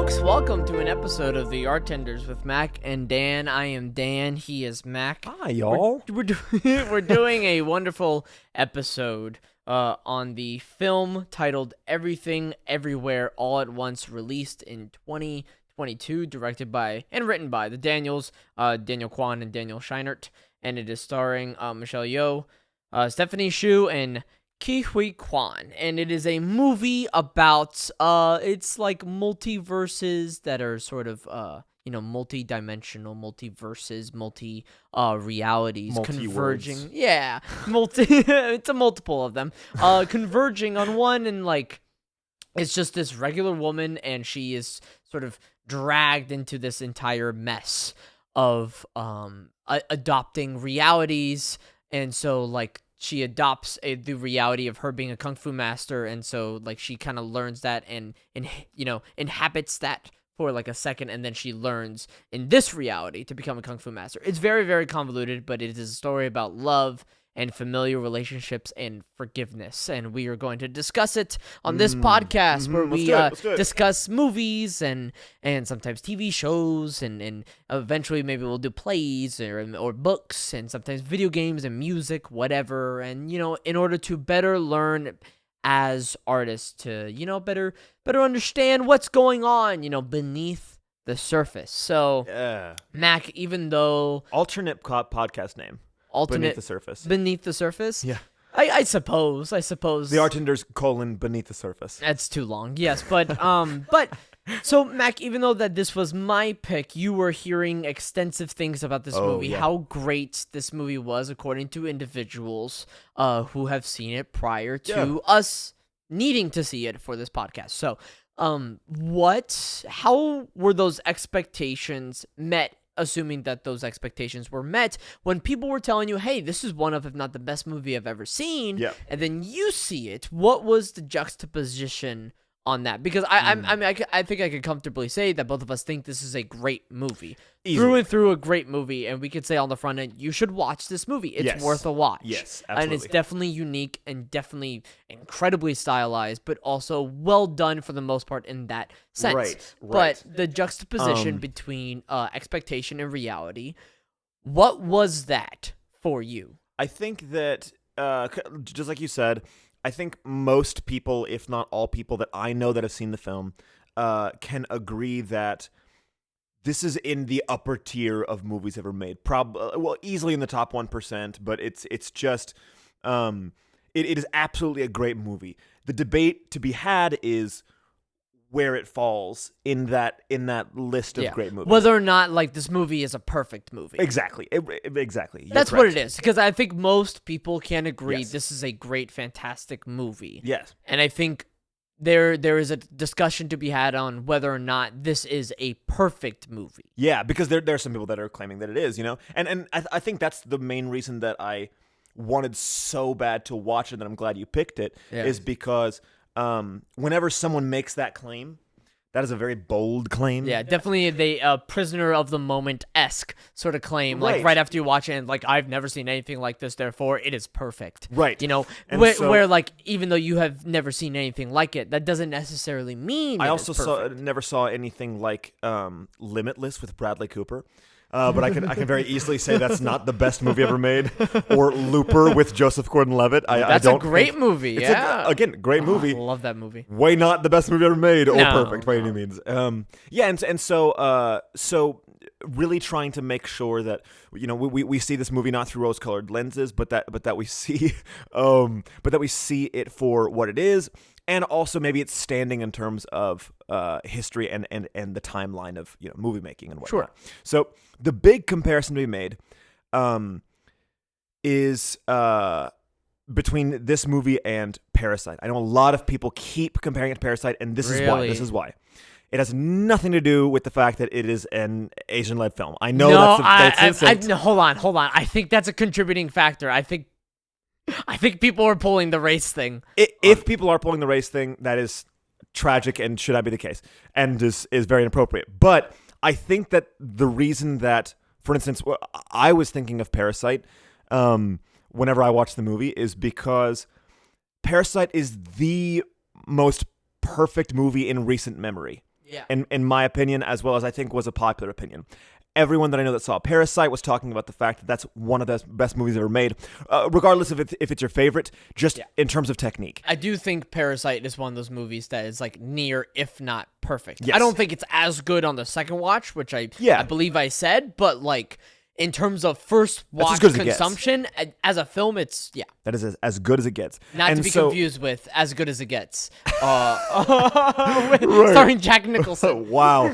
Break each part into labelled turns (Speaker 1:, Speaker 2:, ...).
Speaker 1: folks, welcome to an episode of the Artenders with Mac and Dan. I am Dan, he is Mac.
Speaker 2: Hi, y'all.
Speaker 1: We're doing a wonderful episode on the film titled Everything Everywhere All at Once, released in 2022, directed by and written by the Daniels, Daniel Kwan and Daniel Scheinert, and it is starring Michelle Yeoh, Stephanie Hsu, and Ke Huy Quan, and it is a movie about it's like multiverses that are sort of multi-dimensional, multiverses, realities converging. Yeah, it's a multiple of them converging on one, and like it's just this regular woman, and she is sort of dragged into this entire mess of adopting realities, and so like she adopts the reality of her being a kung fu master, and so like she kind of learns that and inhabits that for like a second, and then she learns in this reality to become a kung fu master. It's very, very convoluted, but it is a story about love and familiar relationships and forgiveness, and we are going to discuss it on this podcast where we discuss movies and sometimes TV shows, and eventually maybe we'll do plays or books, and sometimes video games and music, whatever, and in order to better learn as artists, to better understand what's going on beneath the surface. So
Speaker 2: yeah,
Speaker 1: Mac, even though
Speaker 2: alternate podcast name. Beneath the surface.
Speaker 1: Beneath the surface?
Speaker 2: Yeah.
Speaker 1: I suppose. The
Speaker 2: Artenders : Beneath the surface.
Speaker 1: That's too long. Yes, but so Mac, even though that this was my pick, you were hearing extensive things about this movie.
Speaker 2: Yeah.
Speaker 1: How great this movie was according to individuals who have seen it prior to us needing to see it for this podcast. So, how were those expectations met? Assuming that those expectations were met when people were telling you, hey, this is one of, if not the best movie I've ever seen, and then you see it, what was the juxtaposition on that? Because I think I could comfortably say that both of us think this is a great movie.
Speaker 2: Easily.
Speaker 1: Through and through a great movie, and we could say on the front end, you should watch this movie. It's worth a watch.
Speaker 2: Yes, absolutely.
Speaker 1: And it's definitely unique and definitely incredibly stylized, but also well done for the most part in that sense.
Speaker 2: Right.
Speaker 1: But the juxtaposition between expectation and reality, what was that for you?
Speaker 2: I think that, just like you said, I think most people, if not all people that I know that have seen the film, can agree that this is in the upper tier of movies ever made. Easily in the top 1%, but it's just it is absolutely a great movie. The debate to be had is where it falls in that list of great movies.
Speaker 1: Whether or not like this movie is a perfect movie.
Speaker 2: Exactly. Exactly.
Speaker 1: That's what it is, because I think most people can agree this is a great, fantastic movie.
Speaker 2: Yes.
Speaker 1: And I think there is a discussion to be had on whether or not this is a perfect movie.
Speaker 2: Yeah, because there are some people that are claiming that it is, and I think that's the main reason that I wanted so bad to watch it, and I'm glad you picked it, is because whenever someone makes that claim, that is a very bold claim.
Speaker 1: Yeah, definitely the prisoner of the moment-esque sort of claim, like right after you watch it, and like, I've never seen anything like this, therefore it is perfect.
Speaker 2: Right.
Speaker 1: Where like, even though you have never seen anything like it, that doesn't necessarily mean
Speaker 2: I also never saw anything like Limitless with Bradley Cooper. But I can very easily say that's not the best movie ever made, or Looper with Joseph Gordon-Levitt.
Speaker 1: That's a great movie. Yeah,
Speaker 2: again, great movie.
Speaker 1: I love that movie.
Speaker 2: Way not the best movie ever made, or perfect by any means. So really trying to make sure that we see this movie not through rose-colored lenses, but that we see it for what it is. And also maybe it's standing in terms of history and the timeline of movie making and whatnot.
Speaker 1: Sure.
Speaker 2: So the big comparison to be made is between this movie and Parasite. I know a lot of people keep comparing it to Parasite, and this is why. It has nothing to do with the fact that it is an Asian-led film. I know that's
Speaker 1: hold on. I think that's a contributing factor. I think people are pulling the race thing.
Speaker 2: If people are pulling the race thing, that is tragic and should not be the case, and is very inappropriate. But I think that the reason that, for instance, I was thinking of Parasite whenever I watched the movie is because Parasite is the most perfect movie in recent memory.
Speaker 1: Yeah.
Speaker 2: in my opinion, as well as I think was a popular opinion. Everyone that I know that saw Parasite was talking about the fact that that's one of the best movies ever made, regardless of if it's your favorite, just in terms of technique.
Speaker 1: I do think Parasite is one of those movies that is like near, if not perfect.
Speaker 2: Yes.
Speaker 1: I don't think it's as good on the second watch, which I believe I said, but like in terms of first watch consumption, as a film, it's
Speaker 2: that is as good as it gets.
Speaker 1: Not to be confused with As Good as It Gets, starring Jack Nicholson.
Speaker 2: Wow.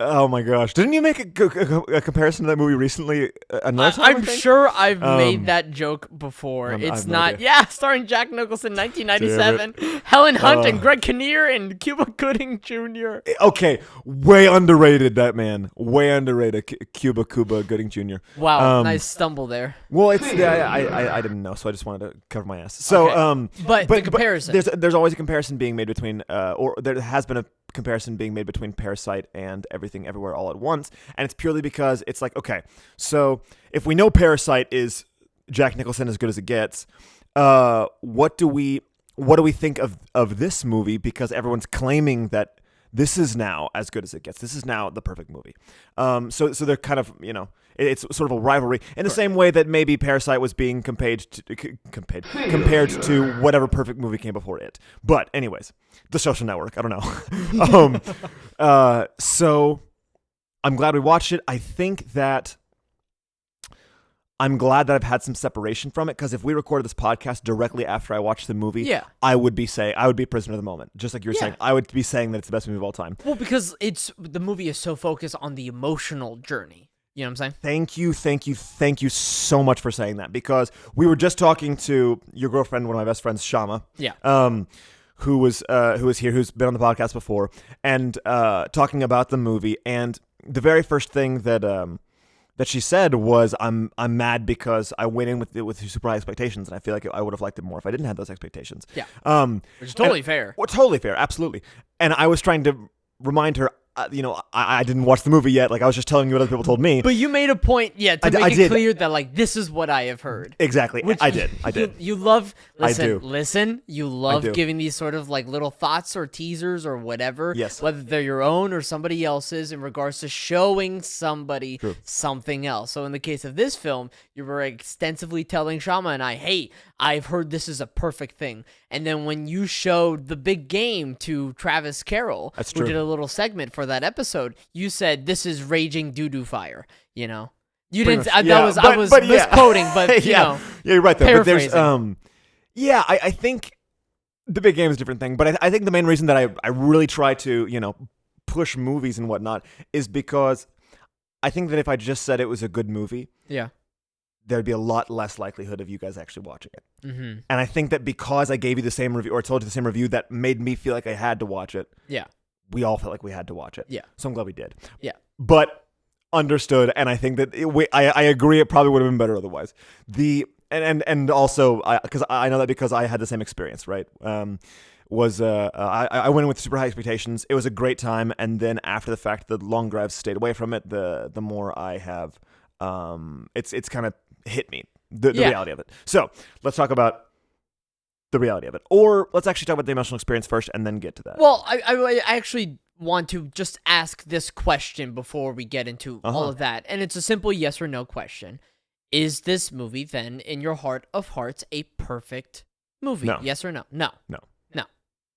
Speaker 2: Oh my gosh! Didn't you make a comparison to that movie recently? Another time,
Speaker 1: I'm sure I've made that joke before. It's not. Starring Jack Nicholson, 1997. Helen Hunt and Greg Kinnear and Cuba Gooding Jr.
Speaker 2: Okay, way underrated. That man, way underrated. Cuba Gooding Jr.
Speaker 1: Wow, nice stumble there.
Speaker 2: Well, it's I didn't know, so I just wanted to cover my ass. So,
Speaker 1: but the comparison.
Speaker 2: There's always a comparison being made between, or there has been a comparison being made between Parasite and Everything Everywhere All at Once, and it's purely because it's like, okay, so if we know Parasite is Jack Nicholson as good as it gets, what do we think of this movie? Because everyone's claiming that this is now as good as it gets. This is now the perfect movie. So they're kind of, it's sort of a rivalry in the same way that maybe Parasite was being compared to whatever perfect movie came before it. But anyways, The Social Network. I don't know. So I'm glad we watched it. I think that I'm glad that I've had some separation from it, because if we recorded this podcast directly after I watched the movie, I would be a prisoner of the moment. Just like you were saying, I would be saying that it's the best movie of all time.
Speaker 1: Well, because the movie is so focused on the emotional journey. You know what I'm saying?
Speaker 2: Thank you so much for saying that, because we were just talking to your girlfriend, one of my best friends, Shama.
Speaker 1: Yeah.
Speaker 2: Who was here, who's been on the podcast before, and talking about the movie, and the very first thing that she said was, I'm mad because I went in with super high expectations, and I feel like I would have liked it more if I didn't have those expectations.
Speaker 1: Yeah. Which is totally fair.
Speaker 2: Well, totally fair, absolutely. And I was trying to remind her, I didn't watch the movie yet. Like, I was just telling you what other people told me.
Speaker 1: But you made a point, to make it clear that, like, this is what I have heard.
Speaker 2: Exactly.
Speaker 1: Which
Speaker 2: I did.
Speaker 1: You love,
Speaker 2: listen,
Speaker 1: you love giving these sort of, like, little thoughts or teasers or whatever.
Speaker 2: Yes.
Speaker 1: Whether they're your own or somebody else's, in regards to showing somebody something else. So in the case of this film, you were extensively telling Shama and I, hey, I've heard this is a perfect thing. And then when you showed The Big Game to Travis Carroll, who did a little segment for that episode, you said this is raging doo-doo fire. You didn't. I was misquoting, but
Speaker 2: you're right there. But there's
Speaker 1: I
Speaker 2: think The Big Game is a different thing. But I think the main reason that I really try to push movies and whatnot is because I think that if I just said it was a good movie, there'd be a lot less likelihood of you guys actually watching it.
Speaker 1: Mm-hmm.
Speaker 2: And I think that because I gave you the same review, or told you the same review, that made me feel like I had to watch it.
Speaker 1: Yeah.
Speaker 2: We all felt like we had to watch it.
Speaker 1: Yeah.
Speaker 2: So I'm glad we did.
Speaker 1: Yeah.
Speaker 2: But understood, and I think that I agree it probably would have been better otherwise. And also, because I know that because I had the same experience, right? I went in with super high expectations. It was a great time, and then after the fact, the longer I've stayed away from it, the more I have, it's kind of hit me, the reality of it. So let's talk about the reality of it, or let's actually talk about the emotional experience first, and then get to that.
Speaker 1: Well, I actually want to just ask this question before we get into all of that, and it's a simple yes or no question. Is this movie then, in your heart of hearts, a perfect movie?
Speaker 2: No.
Speaker 1: Yes or no? No.
Speaker 2: No.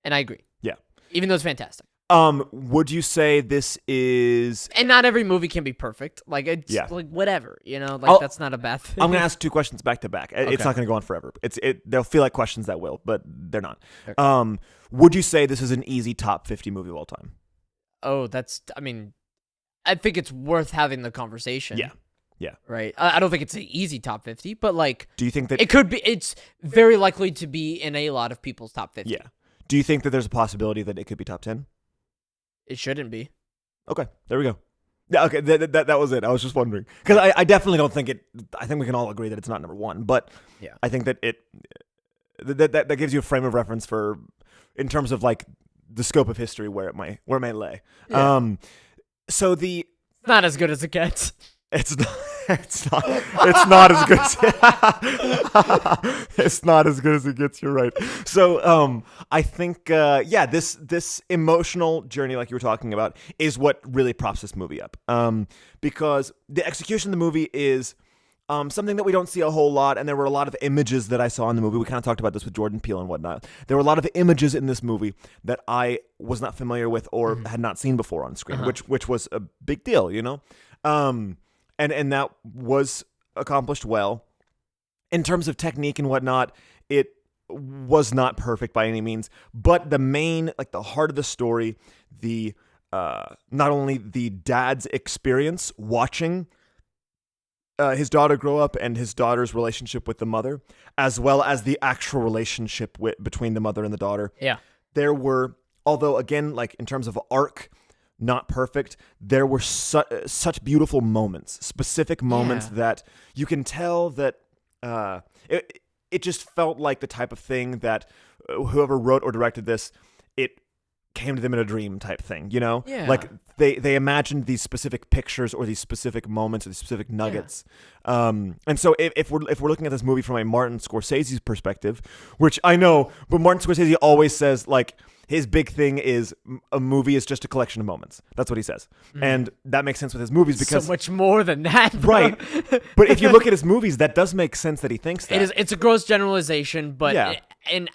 Speaker 1: And I agree.
Speaker 2: Yeah.
Speaker 1: Even though it's fantastic.
Speaker 2: Would you say this is...
Speaker 1: And not every movie can be perfect. Like, it's like whatever, that's not a bad thing.
Speaker 2: I'm going to ask two questions back to back. It's not going to go on forever. They'll feel like questions that will, but they're not. Okay. Would you say this is an easy top 50 movie of all time?
Speaker 1: Oh, I think it's worth having the conversation.
Speaker 2: Yeah.
Speaker 1: Right? I don't think it's an easy top 50, but like...
Speaker 2: Do you think that...
Speaker 1: It could be... It's very likely to be in a lot of people's top 50.
Speaker 2: Yeah. Do you think that there's a possibility that it could be top 10?
Speaker 1: It shouldn't be. Okay,
Speaker 2: there we go. Yeah, okay, that was it. I was just wondering. Because I definitely don't think it... I think we can all agree that it's not number one, but I think that it... That gives you a frame of reference for... In terms of, like, the scope of history where it might lay.
Speaker 1: Yeah.
Speaker 2: So the...
Speaker 1: It's not as good as it gets.
Speaker 2: It's not... It's not. It's not as good as it's not as good as it gets. You're right. So, I think, this emotional journey, like you were talking about, is what really props this movie up. Because the execution of the movie is something that we don't see a whole lot, and there were a lot of images that I saw in the movie. We kind of talked about this with Jordan Peele and whatnot. There were a lot of images in this movie that I was not familiar with or had not seen before on screen, which was a big deal, you know. And that was accomplished well. In terms of technique and whatnot, it was not perfect by any means, but the main, like the heart of the story, the not only the dad's experience watching his daughter grow up and his daughter's relationship with the mother, as well as the actual relationship between the mother and the daughter.
Speaker 1: Yeah.
Speaker 2: There were, although again, like in terms of arc, not perfect, there were such beautiful moments, specific moments that you can tell that it just felt like the type of thing that whoever wrote or directed this, it came to them in a dream type thing, you know?
Speaker 1: Yeah.
Speaker 2: Like they imagined these specific pictures or these specific moments or these specific nuggets. And so if we're looking at this movie from a Martin Scorsese's perspective, which I know, but Martin Scorsese always says, like, his big thing is a movie is just a collection of moments. That's what he says. And that makes sense with his movies because
Speaker 1: so much more than that, bro.
Speaker 2: Right. But if you look at his movies, that does make sense that he thinks that.
Speaker 1: It's a gross generalization, but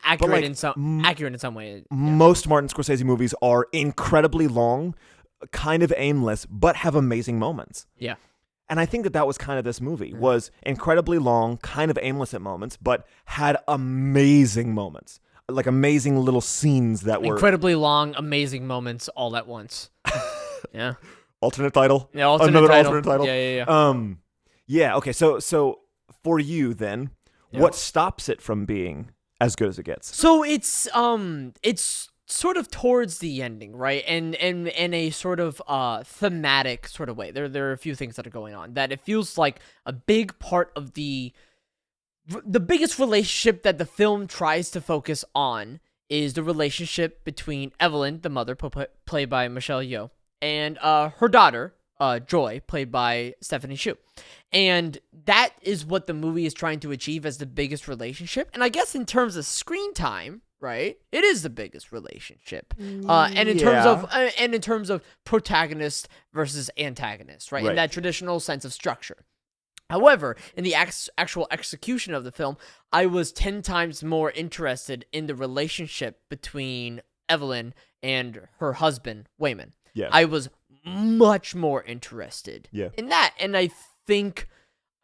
Speaker 1: accurate
Speaker 2: like,
Speaker 1: in some way. Yeah.
Speaker 2: Most Martin Scorsese movies are incredibly long, kind of aimless, but have amazing moments.
Speaker 1: Yeah.
Speaker 2: And I think that was kind of this movie, was incredibly long, kind of aimless at moments, but had amazing moments. Like amazing little scenes that were
Speaker 1: incredibly long, amazing moments all at once. Yeah.
Speaker 2: Alternate title.
Speaker 1: Yeah, alternate title. Yeah.
Speaker 2: Yeah. Okay. So for you then, what stops it from being as good as it gets?
Speaker 1: So it's sort of towards the ending, right? And in a sort of thematic sort of way. There are a few things that are going on that it feels like a big part of the biggest relationship that the film tries to focus on is the relationship between Evelyn, the mother, played by Michelle Yeoh, and her daughter, Joy, played by Stephanie Hsu. And that is what the movie is trying to achieve as the biggest relationship. And I guess in terms of screen time, right, it is the biggest relationship. And in terms of protagonist versus antagonist, right? In that traditional sense of structure. However, in the actual execution of the film, I was 10 times more interested in the relationship between Evelyn and her husband, Wayman.
Speaker 2: Yeah.
Speaker 1: I was much more interested in that. And I think,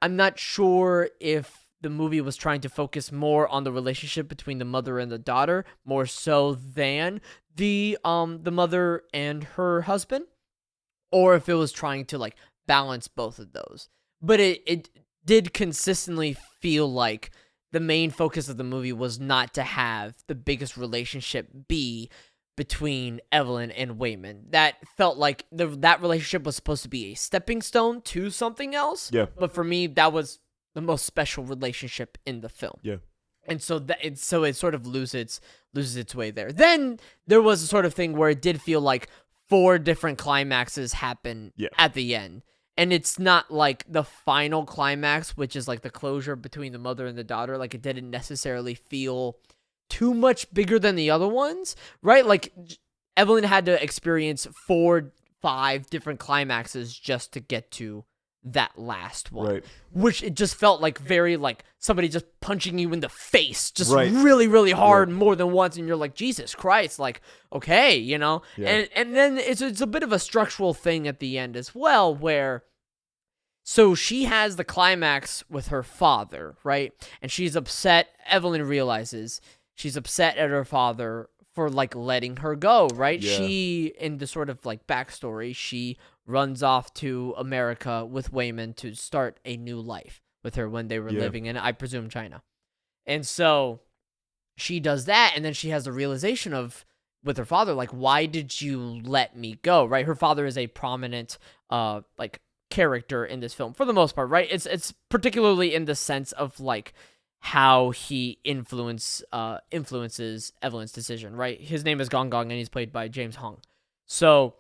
Speaker 1: I'm not sure if the movie was trying to focus more on the relationship between the mother and the daughter, more so than the mother and her husband, or if it was trying to, like, balance both of those. But it did consistently feel like the main focus of the movie was not to have the biggest relationship be between Evelyn and Wayman. That felt like that relationship was supposed to be a stepping stone to something else.
Speaker 2: Yeah.
Speaker 1: But for me, that was the most special relationship in the film.
Speaker 2: Yeah.
Speaker 1: And so it sort of loses its way there. Then there was a sort of thing where it did feel like 4 different climaxes happen at the end. And it's not like the final climax, which is like the closure between the mother and the daughter. Like, it didn't necessarily feel too much bigger than the other ones, right? Like, Evelyn had to experience 4, 5 different climaxes just to get to that last one. Right. Which it just felt like very like somebody just punching you in the face, just really, really hard more than once. And you're like, Jesus Christ, like, okay, you know? Yeah. And then it's a bit of a structural thing at the end as well, where so she has the climax with her father, right? And she's upset. Evelyn realizes she's upset at her father for, like, letting her go, right? Yeah. She, in the sort of, like, backstory, she runs off to America with Wayman to start a new life with her when they were living in, I presume, China. And so she does that, and then she has the realization of, with her father, like, why did you let me go, right? Her father is a prominent, like, character in this film for the most part, right? It's particularly in the sense of, like, how he influences Evelyn's decision, right? His name is Gong Gong, and he's played by James Hong. So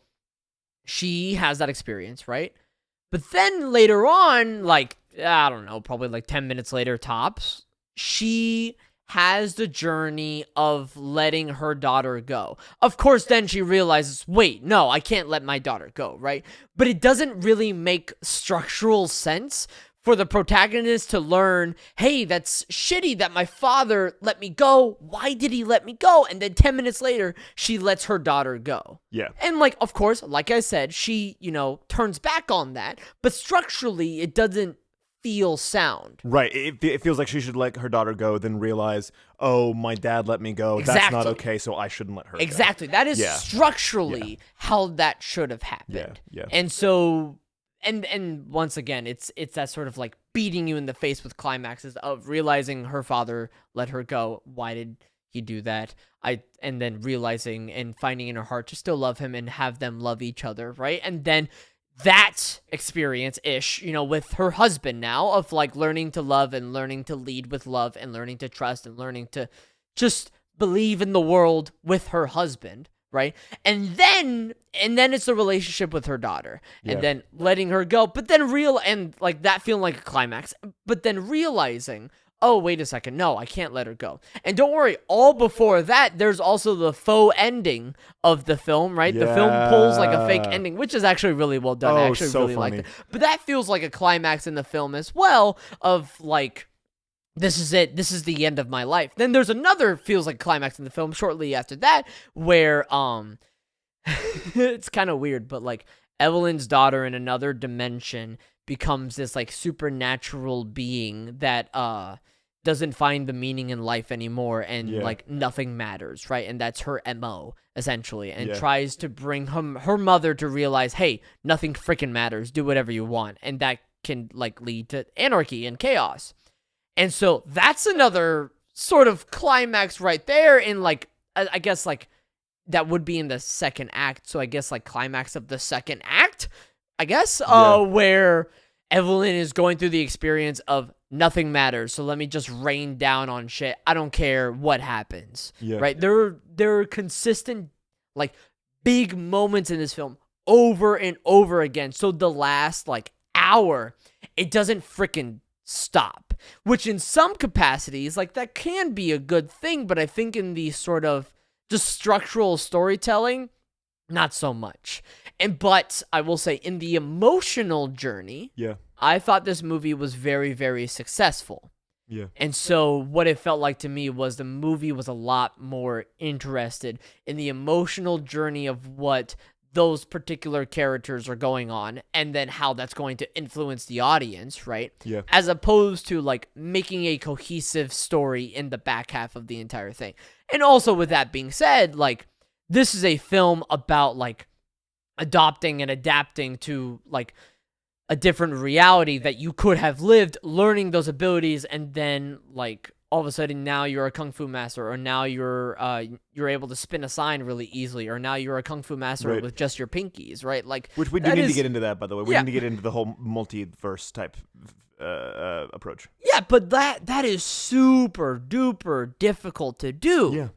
Speaker 1: she has that experience, right? But then later on, like, I don't know, probably like 10 minutes later tops, she has the journey of letting her daughter go. Of course, then she realizes, wait, no, I can't let my daughter go, right? But it doesn't really make structural sense for the protagonist to learn, hey, that's shitty that my father let me go. Why did he let me go? And then 10 minutes later, she lets her daughter go.
Speaker 2: Yeah.
Speaker 1: And, like, of course, like I said, she, turns back on that. But structurally, it doesn't feel sound.
Speaker 2: Right. It feels like she should let her daughter go, then realize, oh, my dad let me go.
Speaker 1: Exactly.
Speaker 2: That's not okay, so I shouldn't let her
Speaker 1: Exactly.
Speaker 2: go.
Speaker 1: That is structurally how that should have happened.
Speaker 2: Yeah.
Speaker 1: And so, and once again, it's that sort of like beating you in the face with climaxes of realizing her father let her go. Why did he do that? And then realizing and finding in her heart to still love him and have them love each other, right? And then that experience-ish, with her husband now of like learning to love and learning to lead with love and learning to trust and learning to just believe in the world with her husband, right? And then it's the relationship with her daughter and then letting her go, but then and like that feeling like a climax, but then realizing, oh, wait a second, no, I can't let her go. And don't worry, all before that, there's also the faux ending of the film, right?
Speaker 2: Yeah.
Speaker 1: The film pulls like a fake ending, which is actually really well done. I
Speaker 2: Oh,
Speaker 1: actually
Speaker 2: so
Speaker 1: really
Speaker 2: funny.
Speaker 1: liked it. But that feels like a climax in the film as well of like, this is it. This is the end of my life. Then there's another feels like climax in the film shortly after that where, it's kind of weird, but like Evelyn's daughter in another dimension becomes this like supernatural being that doesn't find the meaning in life anymore and like nothing matters, right? And that's her MO essentially, and tries to bring her mother to realize, hey, nothing freaking matters, do whatever you want, and that can like lead to anarchy and chaos. And so that's another sort of climax right there in like I guess like that would be in the second act, so I guess like climax of the second act, I guess, where Evelyn is going through the experience of nothing matters, so let me just rain down on shit. I don't care what happens, right? There are consistent, like, big moments in this film over and over again, so the last, like, hour, it doesn't freaking stop, which in some capacities, like, that can be a good thing, but I think in the sort of just structural storytelling, not so much. But I will say, in the emotional journey, I thought this movie was very, very successful. And so what it felt like to me was the movie was a lot more interested in the emotional journey of what those particular characters are going on and then how that's going to influence the audience, right? As opposed to like making a cohesive story in the back half of the entire thing. And also with that being said, like this is a film about like adopting and adapting to like a different reality that you could have lived, learning those abilities, and then like all of a sudden now you're a kung fu master, or now you're able to spin a sign really easily, or now you're a kung fu master with just your pinkies, right? Like,
Speaker 2: which we do need to get into that, by the way. We need to get into the whole multiverse type approach.
Speaker 1: Yeah, but that is super duper difficult to do.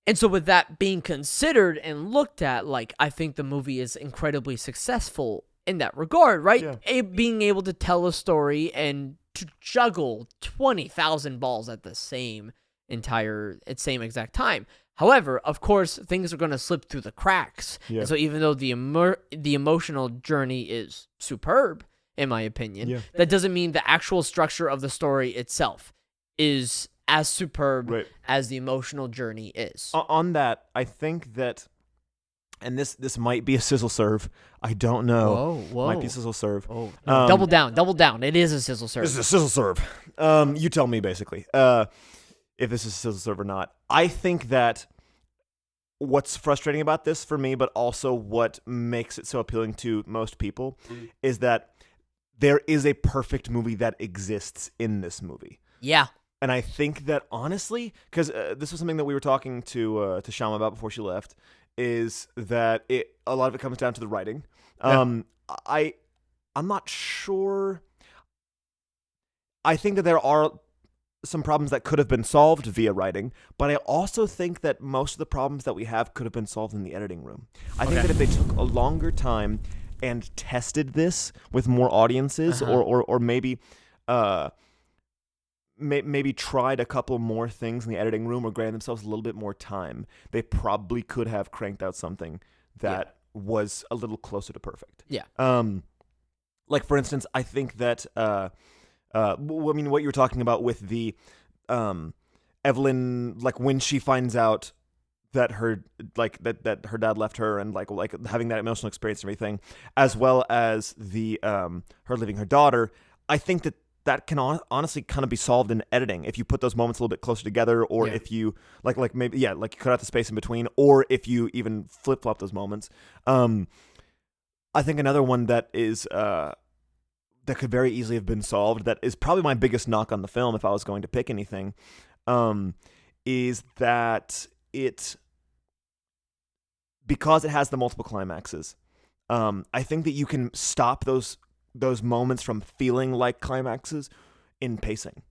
Speaker 1: And so with that being considered and looked at, like, I think the movie is incredibly successful in that regard, right? Being able to tell a story and to juggle 20,000 balls at the same exact time. However, of course, things are going to slip through the cracks. And so even though the emotional journey is superb, in my opinion, that doesn't mean the actual structure of the story itself is as superb as the emotional journey is.
Speaker 2: On that, I think that, and this might be a sizzle serve. I don't know.
Speaker 1: Whoa.
Speaker 2: Might be a sizzle serve.
Speaker 1: Oh, no, double down. It is a sizzle serve.
Speaker 2: This is a sizzle serve. You tell me, basically, if this is a sizzle serve or not. I think that what's frustrating about this for me, but also what makes it so appealing to most people, is that there is a perfect movie that exists in this movie.
Speaker 1: Yeah.
Speaker 2: And I think that, honestly, because this was something that we were talking to Shama about before she left, is that a lot of it comes down to the writing. I'm not sure. I think that there are some problems that could have been solved via writing, but I also think that most of the problems that we have could have been solved in the editing room. I think that if they took a longer time and tested this with more audiences, or maybe maybe tried a couple more things in the editing room, or granted themselves a little bit more time, they probably could have cranked out something that was a little closer to perfect.
Speaker 1: Yeah.
Speaker 2: Like, for instance, I think that I mean, what you were talking about with the Evelyn, like when she finds out that her that her dad left her, and like having that emotional experience and everything, as well as the her leaving her daughter, I think that can honestly kind of be solved in editing if you put those moments a little bit closer together, or if you like maybe like you cut out the space in between, or if you even flip flop those moments. I think another one that is that could very easily have been solved, that is probably my biggest knock on the film if I was going to pick anything, is that because it has the multiple climaxes, I think that you can stop those moments from feeling like climaxes in pacing.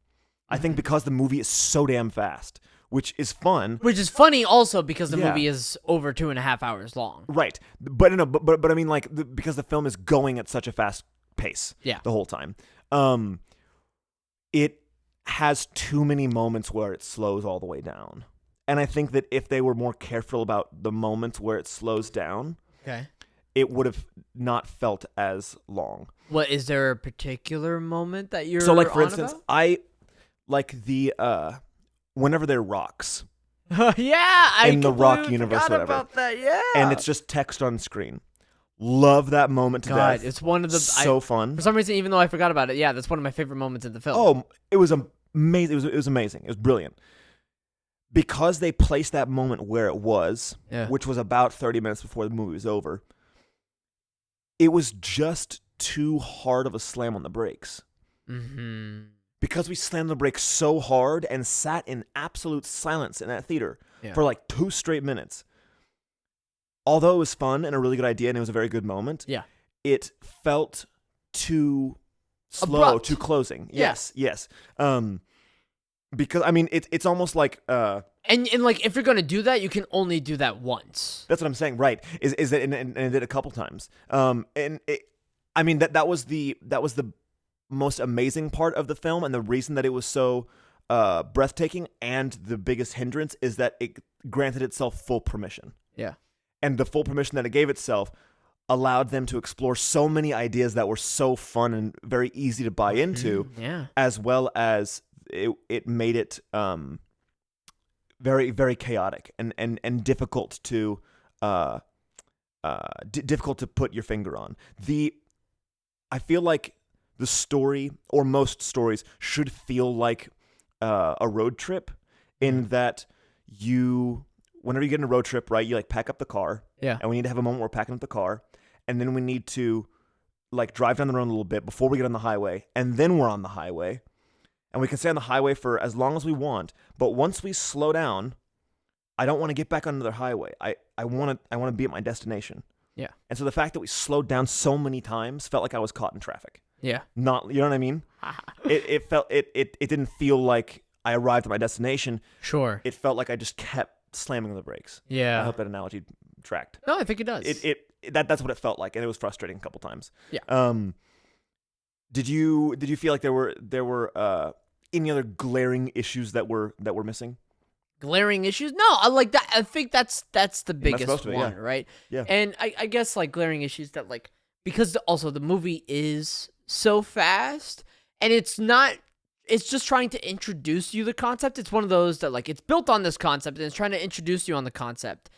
Speaker 2: I think because the movie is so damn fast, which is fun.
Speaker 1: Which is funny also because the movie is over 2.5 hours long.
Speaker 2: Right. But no, but I mean, like, because the film is going at such a fast pace the whole time. It has too many moments where it slows all the way down. And I think that if they were more careful about the moments where it slows down, it would have not felt as long.
Speaker 1: What, is there a particular moment that you're
Speaker 2: So, like, for
Speaker 1: on
Speaker 2: instance,
Speaker 1: about?
Speaker 2: I like the whenever they're rocks.
Speaker 1: In
Speaker 2: the Rock universe, whatever.
Speaker 1: About that,
Speaker 2: and it's just text on screen. Love that moment to death.
Speaker 1: It's one of the
Speaker 2: so fun.
Speaker 1: For some reason, even though I forgot about it, that's one of my favorite moments in the film.
Speaker 2: Oh, it was amazing. It was amazing. It was brilliant. Because they placed that moment where it was, which was about 30 minutes before the movie was over, it was just too hard of a slam on the brakes.
Speaker 1: Mm-hmm.
Speaker 2: Because we slammed the brakes so hard and sat in absolute silence in that theater for like 2 straight minutes. Although it was fun and a really good idea and it was a very good moment, it felt too slow,
Speaker 1: abrupt.
Speaker 2: too closing. Yes. Because I mean, it's almost like
Speaker 1: and like, if you're gonna do that, you can only do that once.
Speaker 2: That's what I'm saying, right? Is that and it did a couple times. I mean that was the most amazing part of the film, and the reason that it was so breathtaking, and the biggest hindrance is that it granted itself full permission. Yeah. And the full permission that it gave itself allowed them to explore so many ideas that were so fun and very easy to buy into, as well as it made it very, very chaotic and difficult to difficult to put your finger on. I feel like the story, or most stories, should feel like a road trip, in that whenever you get in a road trip, right, you like pack up the car, and we need to have a moment where we're packing up the car, and then we need to like drive down the road a little bit before we get on the highway, and then we're on the highway, and we can stay on the highway for as long as we want, but once we slow down, I don't want to get back on another highway. I want to be at my destination. Yeah. And so the fact that we slowed down so many times felt like I was caught in traffic. Yeah. Not, you know what I mean? It didn't feel like I arrived at my destination. Sure. It felt like I just kept slamming on the brakes. Yeah. I hope that analogy tracked.
Speaker 1: No, I think it does.
Speaker 2: That's what it felt like, and it was frustrating a couple times. Yeah. Did you feel like there were any other glaring issues that were missing?
Speaker 1: Glaring issues? No, I like that. I think that's the biggest one, right? Yeah. And I guess like glaring issues that, like, because also the movie is so fast, and it's just trying to introduce you the concept. It's one of those that, like, it's built on this concept and it's trying to introduce you on the concept,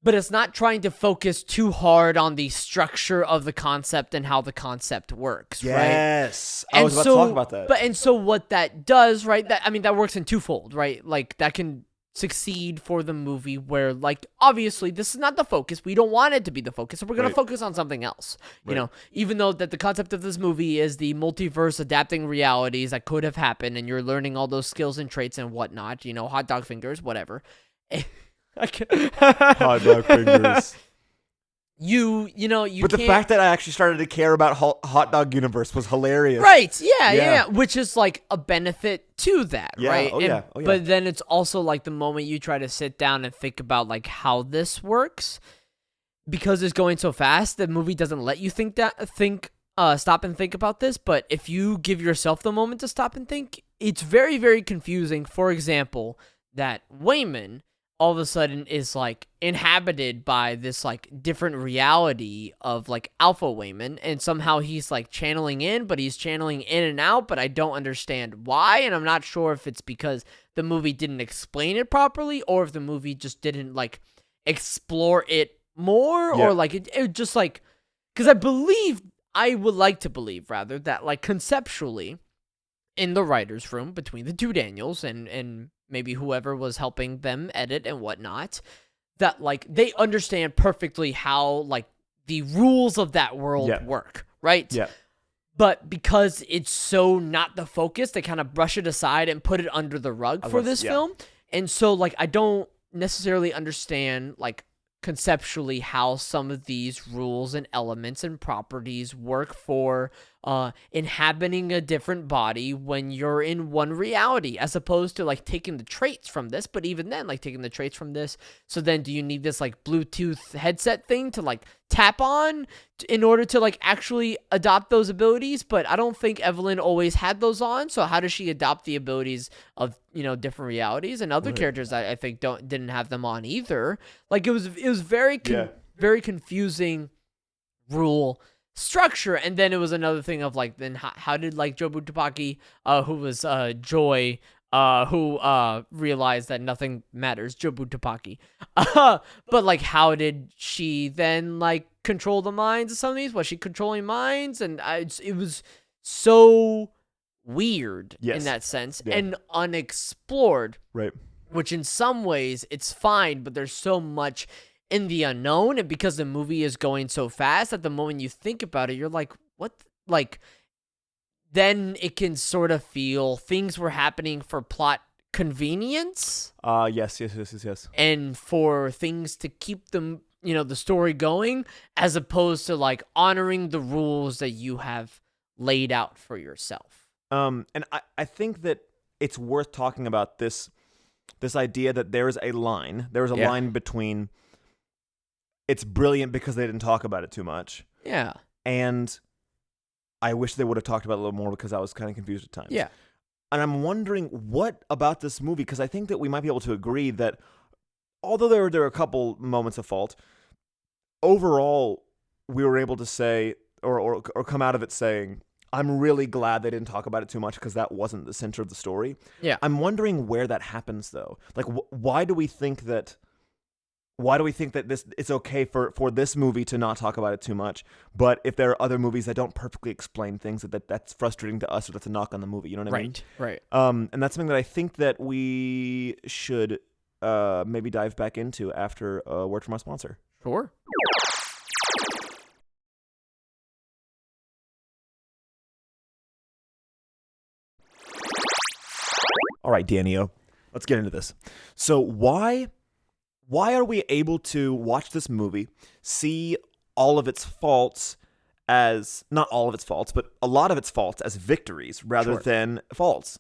Speaker 1: but it's not trying to focus too hard on the structure of the concept and how the concept works, right?
Speaker 2: Yes. I was about to talk about that.
Speaker 1: And so what that does, right, that works in twofold, right? Like, that can succeed for the movie where, like, obviously this is not the focus. We don't want it to be the focus, so we're going to focus on something else. You know, even though that the concept of this movie is the multiverse adapting realities that could have happened, and you're learning all those skills and traits and whatnot, you know, hot dog fingers, whatever.
Speaker 2: Hot dog fingers.
Speaker 1: But
Speaker 2: the fact that I actually started to care about Hot Dog Universe was hilarious.
Speaker 1: Right, yeah. Which is like a benefit to that, right?
Speaker 2: Oh, yeah.
Speaker 1: But then it's also like the moment you try to sit down and think about like how this works, because it's going so fast, the movie doesn't let you stop and think about this. But if you give yourself the moment to stop and think, it's very, very confusing. For example, that Wayman all of a sudden is like inhabited by this like different reality of like Alpha Wayman, and somehow he's like channeling in, but he's channeling in and out, but I don't understand why, and I'm not sure if it's because the movie didn't explain it properly, or if the movie just didn't like explore it more, or like it just like, because I would like to believe rather that like conceptually in the writer's room between the two Daniels and maybe whoever was helping them edit and whatnot, that like they understand perfectly how like the rules of that world work, right?
Speaker 2: Yeah.
Speaker 1: But because it's so not the focus, they kind of brush it aside and put it under the rug for this film. And so like I don't necessarily understand like conceptually how some of these rules and elements and properties work for inhabiting a different body when you're in one reality, as opposed to like taking the traits from this. But even then, like taking the traits from this, so then do you need this like Bluetooth headset thing to like tap on in order to like actually adopt those abilities? But I don't think Evelyn always had those on, so how does she adopt the abilities of, you know, different realities? And other characters I think didn't have them on either. Like it was very very confusing rule structure. And then it was another thing of like, then how did like Jobu Tupaki, who was Joy, who realized that nothing matters, Jobu Tupaki, but like how did she then like control the minds of some of these? Was she controlling minds? And it was so weird in that sense and unexplored,
Speaker 2: right?
Speaker 1: Which in some ways it's fine, but there's so much in the unknown, and because the movie is going so fast, at the moment you think about it, you're like, what? Like, then it can sort of feel things were happening for plot convenience.
Speaker 2: Yes.
Speaker 1: And for things to keep them, you know, the story going, as opposed to like honoring the rules that you have laid out for yourself.
Speaker 2: And I think that it's worth talking about this idea that there's a line between it's brilliant because they didn't talk about it too much.
Speaker 1: Yeah.
Speaker 2: And I wish they would have talked about it a little more because I was kind of confused at times.
Speaker 1: Yeah.
Speaker 2: And I'm wondering what about this movie, because I think that we might be able to agree that although there are a couple moments of fault, overall we were able to say or come out of it saying, I'm really glad they didn't talk about it too much because that wasn't the center of the story.
Speaker 1: Yeah.
Speaker 2: I'm wondering where that happens though. Like why do we think that this it's okay for this movie to not talk about it too much, but if there are other movies that don't perfectly explain things, that's frustrating to us, or that's a knock on the movie, you know what I mean?
Speaker 1: Right.
Speaker 2: And that's something that I think that we should maybe dive back into after a word from our sponsor.
Speaker 1: Sure.
Speaker 2: All right, Danio, let's get into this. So why are we able to watch this movie, see all of its faults as, not all of its faults, but a lot of its faults as victories rather than faults?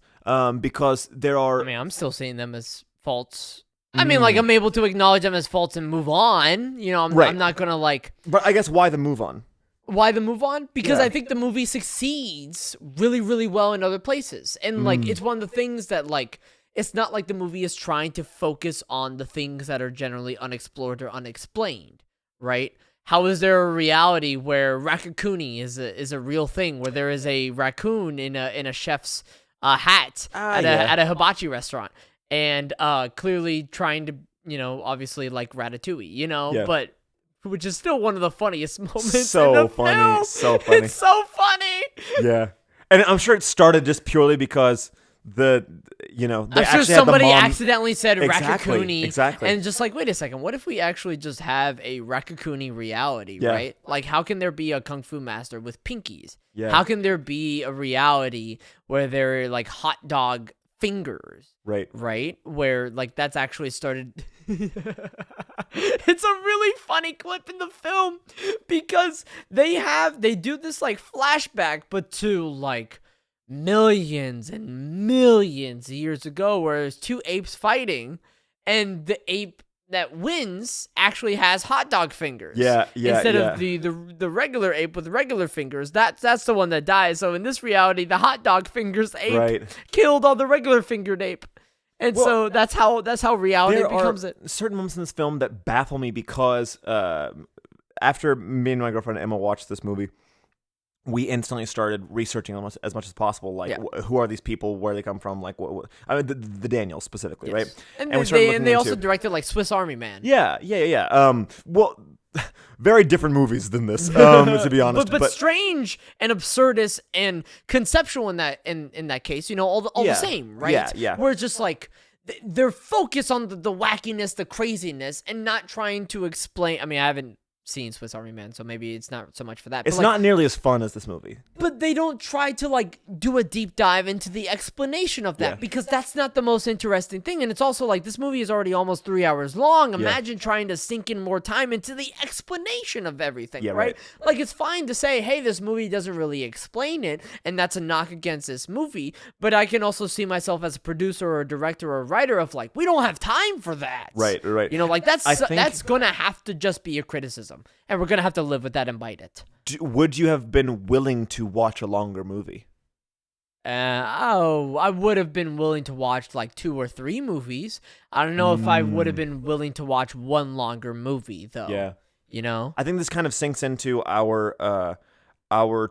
Speaker 2: Because there are...
Speaker 1: I mean, I'm still seeing them as faults. I mean, like, I'm able to acknowledge them as faults and move on. You know, I'm not going to, like...
Speaker 2: But I guess why the move on?
Speaker 1: Why the move on? Because I think the movie succeeds really, really well in other places. And, like, it's one of the things that, like... It's not like the movie is trying to focus on the things that are generally unexplored or unexplained, right? How is there a reality where Rakakuni is a real thing, where there is a raccoon in a chef's hat at a hibachi restaurant, and clearly trying to, you know, obviously like Ratatouille, you know, but which is still one of the funniest moments in the film.
Speaker 2: So funny.
Speaker 1: It's so funny.
Speaker 2: Yeah, and I'm sure it started just purely because I'm
Speaker 1: sure somebody accidentally said
Speaker 2: Rakakuni,
Speaker 1: and just like, wait a second, what if we actually just have a Rakakuni reality, right? Like, how can there be a kung fu master with pinkies? How can there be a reality where there are like hot dog fingers, right, where like that's actually started? It's a really funny clip in the film because they do this like flashback, but to like millions and millions of years ago, where there's two apes fighting, and the ape that wins actually has hot dog fingers.
Speaker 2: Yeah,
Speaker 1: Instead of the regular ape with regular fingers, that's the one that dies. So in this reality, the hot dog fingers ape killed all the regular fingered ape, and so that's how reality becomes it.
Speaker 2: Certain moments in this film that baffle me because after me and my girlfriend Emma watched this movie, we instantly started researching almost as much as possible, like who are these people, where they come from, like I mean the Daniels specifically, right?
Speaker 1: And they also directed like Swiss Army Man.
Speaker 2: Yeah. Well, very different movies than this, to be honest.
Speaker 1: But strange and absurdist and conceptual in that case, all the same, right?
Speaker 2: Yeah.
Speaker 1: Where it's just like they're focused on the wackiness, the craziness, and not trying to explain. I mean, I haven't seen Swiss Army Man, so maybe it's not so much for that.
Speaker 2: It's not nearly as fun as this movie.
Speaker 1: But they don't try to like do a deep dive into the explanation of that because that's not the most interesting thing. And it's also like this movie is already almost 3 hours long. Imagine trying to sink in more time into the explanation of everything, right? Like it's fine to say, hey, this movie doesn't really explain it, and that's a knock against this movie. But I can also see myself as a producer or a director or a writer of like, we don't have time for that.
Speaker 2: Right.
Speaker 1: Like that's gonna have to just be a criticism. And we're going to have to live with that and bite it.
Speaker 2: Would you have been willing to watch a longer movie?
Speaker 1: I would have been willing to watch like 2 or 3 movies. I don't know if I would have been willing to watch one longer movie, though.
Speaker 2: Yeah. I think this kind of sinks into our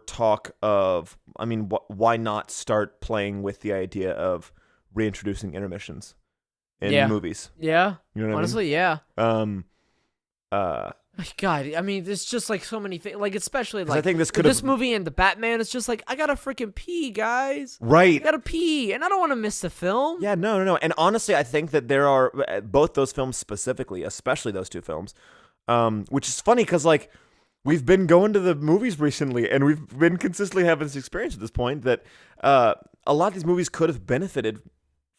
Speaker 2: talk of, I mean, why not start playing with the idea of reintroducing intermissions in movies?
Speaker 1: Yeah.
Speaker 2: You know what
Speaker 1: Honestly,
Speaker 2: I mean?
Speaker 1: God, I mean, there's just like so many things, like especially like
Speaker 2: I think
Speaker 1: this movie and the Batman. It's just like I gotta freaking pee, guys.
Speaker 2: Right,
Speaker 1: I gotta pee, and I don't want to miss the film.
Speaker 2: Yeah, no. And honestly, I think that there are both those films specifically, especially those 2 films, which is funny because like we've been going to the movies recently, and we've been consistently having this experience at this point that a lot of these movies could have benefited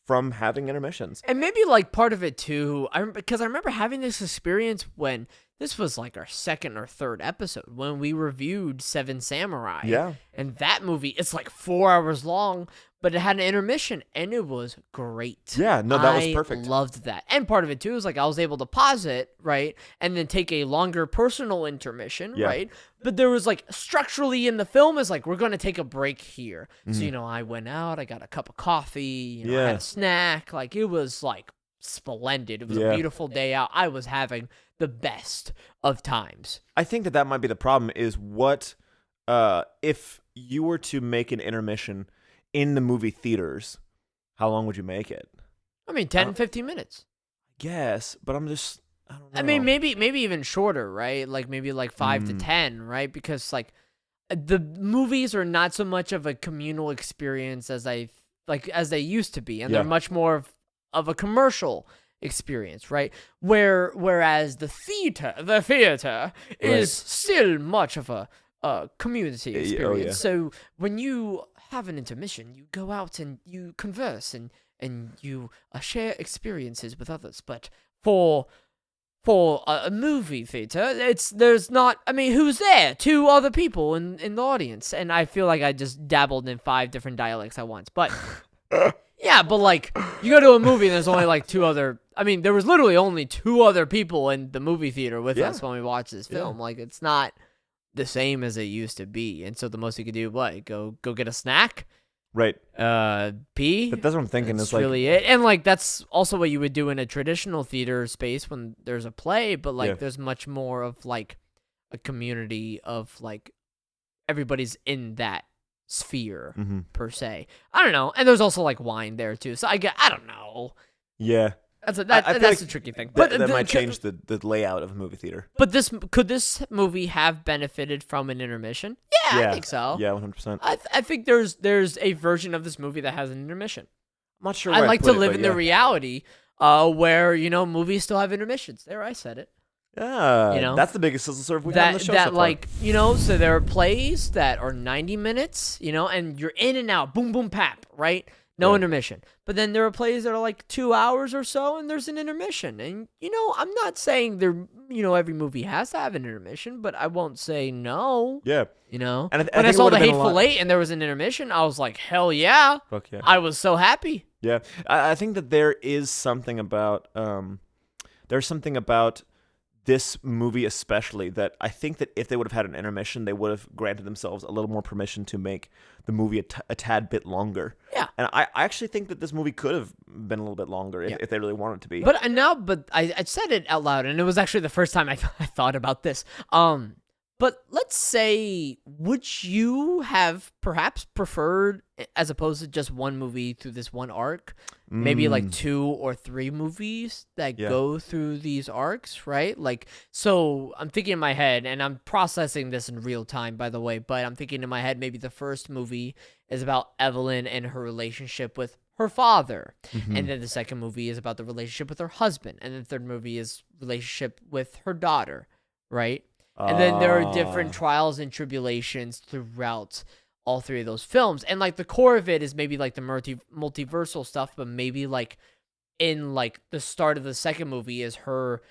Speaker 2: from having intermissions,
Speaker 1: and maybe like part of it too. Because I remember having this experience when. This was like our 2nd or 3rd episode when we reviewed Seven Samurai.
Speaker 2: Yeah.
Speaker 1: And that movie, it's like 4 hours long, but it had an intermission, and it was great.
Speaker 2: Yeah, no, that was perfect.
Speaker 1: I loved that. And part of it, too, is like I was able to pause it, right, and then take a longer personal intermission, right? But there was like structurally in the film is like, we're going to take a break here. Mm-hmm. So, I went out, I got a cup of coffee, I had a snack. Like, it was like splendid. It was a beautiful day out. I was having the best of times.
Speaker 2: I think that might be the problem is what if you were to make an intermission in the movie theaters, how long would you make it?
Speaker 1: I mean, 10, 15 minutes.
Speaker 2: I guess, but I don't know.
Speaker 1: I mean, maybe even shorter, right? Like maybe like 5 to 10, right? Because like the movies are not so much of a communal experience as they used to be, and they're much more of a commercial experience, right? Whereas the theater is still much of a community experience.
Speaker 2: Oh, yeah.
Speaker 1: So when you have an intermission, you go out and you converse and you share experiences with others. But for a movie theater, there's not. I mean, who's there? 2 other people in the audience, and I feel like I just dabbled in 5 different dialects at once, but. Yeah, but like, you go to a movie and there's only like 2 other. I mean, there was literally only 2 other people in the movie theater with us when we watched this film. Like, it's not the same as it used to be. And so the most you could do, go get a snack,
Speaker 2: right?
Speaker 1: Pee.
Speaker 2: That's what I'm thinking.
Speaker 1: That's really it. And like, that's also what you would do in a traditional theater space when there's a play. But like, there's much more of like a community of like everybody's in that sphere per se. I don't know. And there's also like wine there too. So I don't know.
Speaker 2: Yeah.
Speaker 1: That's a tricky thing.
Speaker 2: But that might change the layout of a movie theater.
Speaker 1: But could this movie have benefited from an intermission? Yeah, I think so.
Speaker 2: Yeah, 100%.
Speaker 1: I think there's a version of this movie that has an intermission.
Speaker 2: I'm not sure.
Speaker 1: I'd like to live in the reality where movies still have intermissions. There, I said it.
Speaker 2: Yeah, that's the biggest sizzle serve we've had on the show so far.
Speaker 1: So there are plays that are 90 minutes, and you're in and out, boom, boom, pap, right? No intermission. But then there are plays that are like 2 hours or so, and there's an intermission. And, I'm not saying every movie has to have an intermission, but I won't say no.
Speaker 2: Yeah.
Speaker 1: And when I saw The Hateful Eight and there was an intermission, I was like, hell yeah.
Speaker 2: Fuck yeah.
Speaker 1: I was so happy.
Speaker 2: Yeah. I think that there is something about there's something about this movie especially that I think that if they would have had an intermission, they would have granted themselves a little more permission to make the movie a tad bit longer.
Speaker 1: Yeah.
Speaker 2: And I actually think that this movie could have been a little bit longer if they really wanted it to be.
Speaker 1: But I said it out loud, and it was actually the first time I thought about this. But let's say, would you have perhaps preferred, as opposed to just one movie through this one arc, maybe like 2 or 3 movies that go through these arcs, right? Like, so I'm thinking in my head, and I'm processing this in real time, by the way, but I'm thinking in my head, maybe the first movie is about Evelyn and her relationship with her father. And then the second movie is about the relationship with her husband. And the third movie is relationship with her daughter, right? And then there are different trials and tribulations throughout all 3 of those films. And like the core of it is maybe like the multiversal stuff, but maybe like in like the start of the second movie is her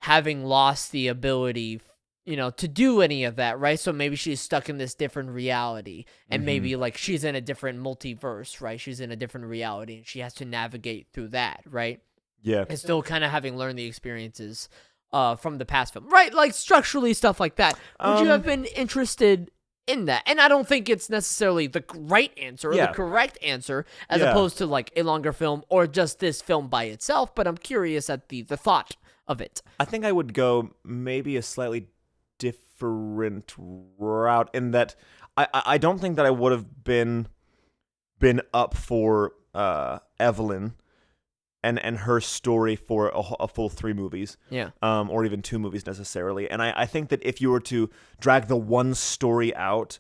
Speaker 1: having lost the ability, to do any of that, right? So maybe she's stuck in this different reality, and maybe like she's in a different multiverse, right? She's in a different reality, and she has to navigate through that, right?
Speaker 2: Yeah.
Speaker 1: And still kind of having learned the experiences from the past film, right? Like structurally stuff like that. Would you have been interested in that? And I don't think it's necessarily the right answer or the correct answer, as opposed to like a longer film or just this film by itself. But I'm curious at the thought of it.
Speaker 2: I think I would go maybe a slightly different route in that I don't think that I would have been up for Evelyn and her story for a full 3 movies, or even 2 movies necessarily. And I think that if you were to drag the one story out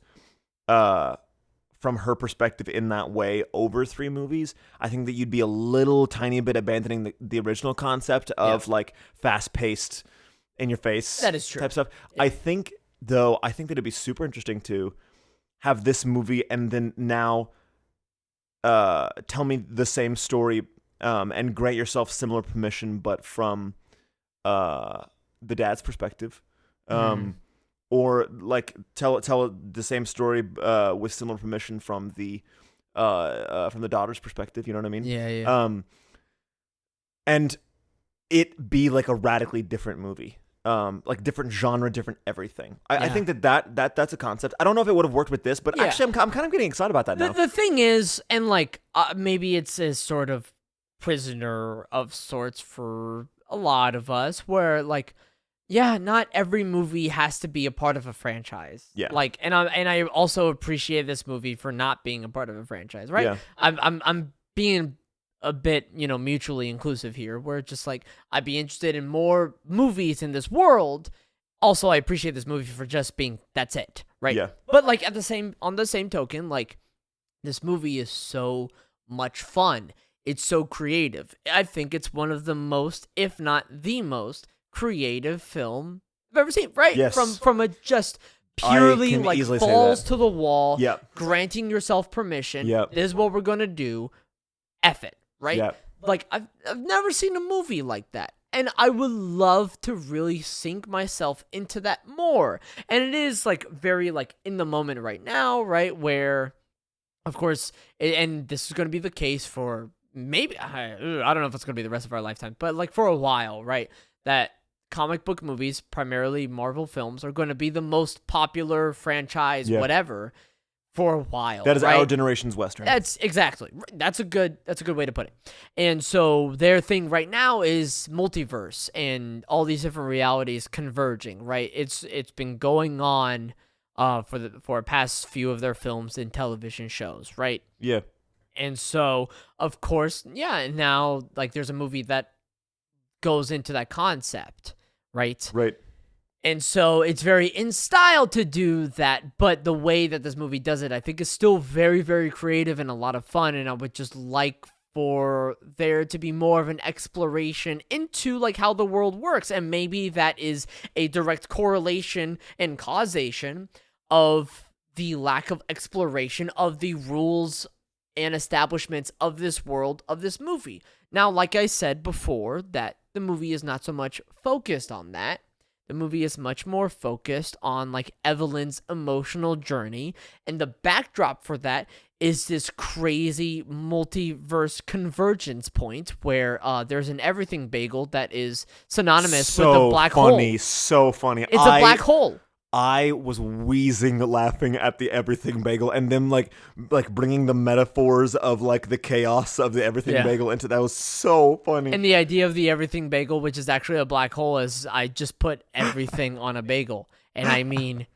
Speaker 2: from her perspective in that way over 3 movies, I think that you'd be a little tiny bit abandoning the original concept of like fast-paced, in your face
Speaker 1: that is true
Speaker 2: type stuff. Yeah. I think that it'd be super interesting to have this movie and then now tell me the same story and grant yourself similar permission, but from the dad's perspective, or like tell the same story with similar permission from the daughter's perspective. You know what I mean?
Speaker 1: Yeah.
Speaker 2: And it be like a radically different movie. Like different genre, different everything. I think that's a concept. I don't know if it would have worked with this, but actually I'm kind of getting excited about that now.
Speaker 1: The thing is, and like maybe it's a sort of prisoner of sorts for a lot of us, where like, not every movie has to be a part of a franchise. Yeah. Like, and I also appreciate this movie for not being a part of a franchise, right? Yeah. I'm being a bit, mutually inclusive here, where it's just like, I'd be interested in more movies in this world. Also, I appreciate this movie for just being, that's it, right? Yeah. But like on the same token, like this movie is so much fun. It's so creative. I think it's one of the most, if not the most creative film I've ever seen, right?
Speaker 2: Yes.
Speaker 1: From a just purely like balls to the wall, granting yourself permission. This is what we're going to do. F it. Right? Yep. Like, I've never seen a movie like that. And I would love to really sink myself into that more. And it is, like, very, like, in the moment right now, right? Where, of course, and this is going to be the case for maybe, I don't know if it's going to be the rest of our lifetime, but, like, for a while, right? That comic book movies, primarily Marvel films, are going to be the most popular franchise, whatever, for a while.
Speaker 2: That is our generation's Western.
Speaker 1: That's exactly. That's a good way to put it. And so their thing right now is multiverse and all these different realities converging, right? It's been going on for past few of their films and television shows, right?
Speaker 2: Yeah.
Speaker 1: And so, of course, now like there's a movie that goes into that concept, right?
Speaker 2: Right.
Speaker 1: And so it's very in style to do that, but the way that this movie does it, I think, is still very, very creative and a lot of fun. And I would just like for there to be more of an exploration into like how the world works. And maybe that is a direct correlation and causation of the lack of exploration of the rules and establishments of this world, of this movie. Now, like I said before, that the movie is not so much focused on that. The movie is much more focused on like Evelyn's emotional journey, and the backdrop for that is this crazy multiverse convergence point where there's an everything bagel that is synonymous with a black hole.
Speaker 2: So funny.
Speaker 1: It's a black hole.
Speaker 2: I was wheezing laughing at the Everything Bagel and them like bringing the metaphors of like the chaos of the Everything Bagel into that was so funny.
Speaker 1: And the idea of the Everything Bagel, which is actually a black hole, is I just put everything on a bagel, and I mean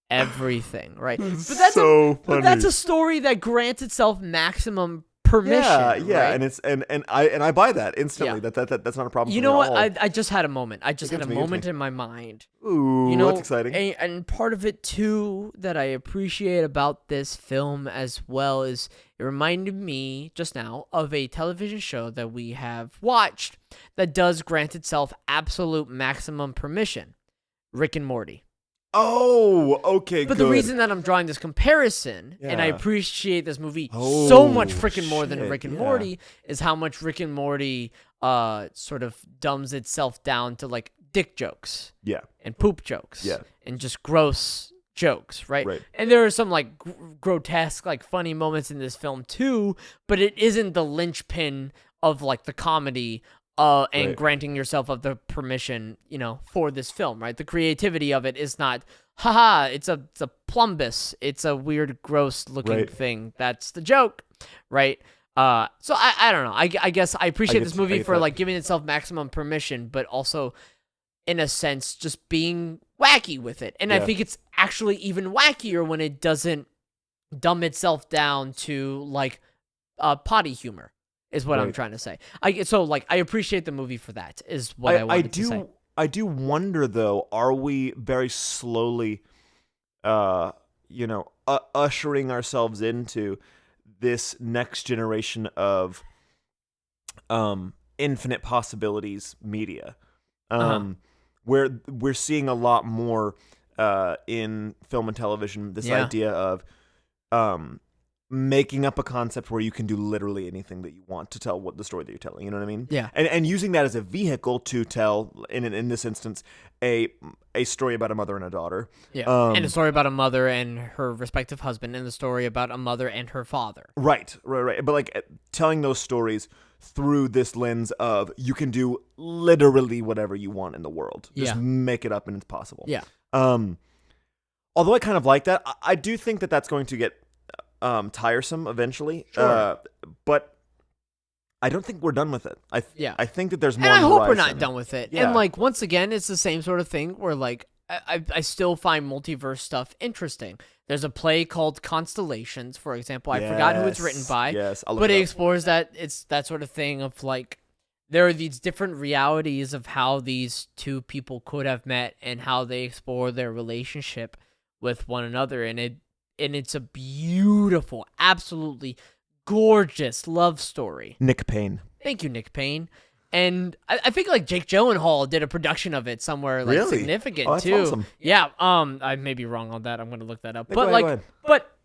Speaker 1: everything, right? But that's
Speaker 2: so funny.
Speaker 1: But that's a story that grants itself maximum permission.
Speaker 2: Yeah,
Speaker 1: right?
Speaker 2: and I buy that instantly.
Speaker 1: Yeah.
Speaker 2: That's not a problem.
Speaker 1: You
Speaker 2: for
Speaker 1: know
Speaker 2: me
Speaker 1: what?
Speaker 2: at all.
Speaker 1: I just had a moment. I just had a moment in my mind.
Speaker 2: Ooh, that's exciting.
Speaker 1: And part of it too that I appreciate about this film as well is it reminded me just now of a television show that we have watched that does grant itself absolute maximum permission. Rick and Morty.
Speaker 2: Oh, okay,
Speaker 1: But
Speaker 2: good.
Speaker 1: the reason that I'm drawing this comparison, and I
Speaker 2: Yeah.
Speaker 1: appreciate this movie so much
Speaker 2: Oh,
Speaker 1: freaking more than
Speaker 2: shit,
Speaker 1: Rick and
Speaker 2: yeah.
Speaker 1: Morty, is how much Rick and Morty sort of dumbs itself down to like dick jokes
Speaker 2: Yeah.
Speaker 1: and poop jokes
Speaker 2: Yeah.
Speaker 1: and just gross jokes, right?
Speaker 2: Right.
Speaker 1: And there are some like grotesque, like funny moments in this film too, but it isn't the linchpin of like the comedy and
Speaker 2: Right.
Speaker 1: granting yourself of the permission, for this film, right? The creativity of it is not, haha, it's a plumbus. It's a weird, gross looking
Speaker 2: Right.
Speaker 1: thing. That's the joke, right? So I don't know. I guess I appreciate this movie for like giving itself maximum permission, but also in a sense just being wacky with it. And I
Speaker 2: Yeah.
Speaker 1: think it's actually even wackier when it doesn't dumb itself down to like potty humor. Is what I'm
Speaker 2: Right.
Speaker 1: trying to say. I appreciate the movie for that. Is what I wanted to say.
Speaker 2: I do wonder though, are we very slowly, ushering ourselves into this next generation of, infinite possibilities media, where we're seeing a lot more, in film and television. This idea of, making up a concept where you can do literally anything that you want to tell what the story that you're telling. You know what I mean?
Speaker 1: Yeah.
Speaker 2: And using that as a vehicle to tell, in this instance, a story about a mother and a daughter.
Speaker 1: Yeah. And a story about a mother and her respective husband, and the story about a mother and her father.
Speaker 2: Right. But like telling those stories through this lens of you can do literally whatever you want in the world. Just make it up and it's possible.
Speaker 1: Yeah.
Speaker 2: Although I kind of like that, I do think that that's going to get tiresome eventually.
Speaker 1: Sure.
Speaker 2: But I don't think we're done with it. I think that there's more.
Speaker 1: And I
Speaker 2: on the
Speaker 1: hope we're
Speaker 2: horizon.
Speaker 1: not done with it.
Speaker 2: Yeah.
Speaker 1: And like once again, it's the same sort of thing where like I still find multiverse stuff interesting. There's a play called Constellations, for example. I forgot who it's written by.
Speaker 2: Yes,
Speaker 1: but it explores that. It's that sort of thing of like there are these different realities of how these two people could have met and how they explore their relationship with one another, and it's a beautiful, absolutely gorgeous love story.
Speaker 2: Nick Payne.
Speaker 1: Thank you, Nick Payne. And I think like Jake Gyllenhaal did a production of it somewhere like
Speaker 2: Really?
Speaker 1: significant
Speaker 2: Oh, that's
Speaker 1: too.
Speaker 2: awesome.
Speaker 1: Yeah. I may be wrong on that. I'm gonna look that up.
Speaker 2: Go
Speaker 1: But
Speaker 2: ahead.
Speaker 1: but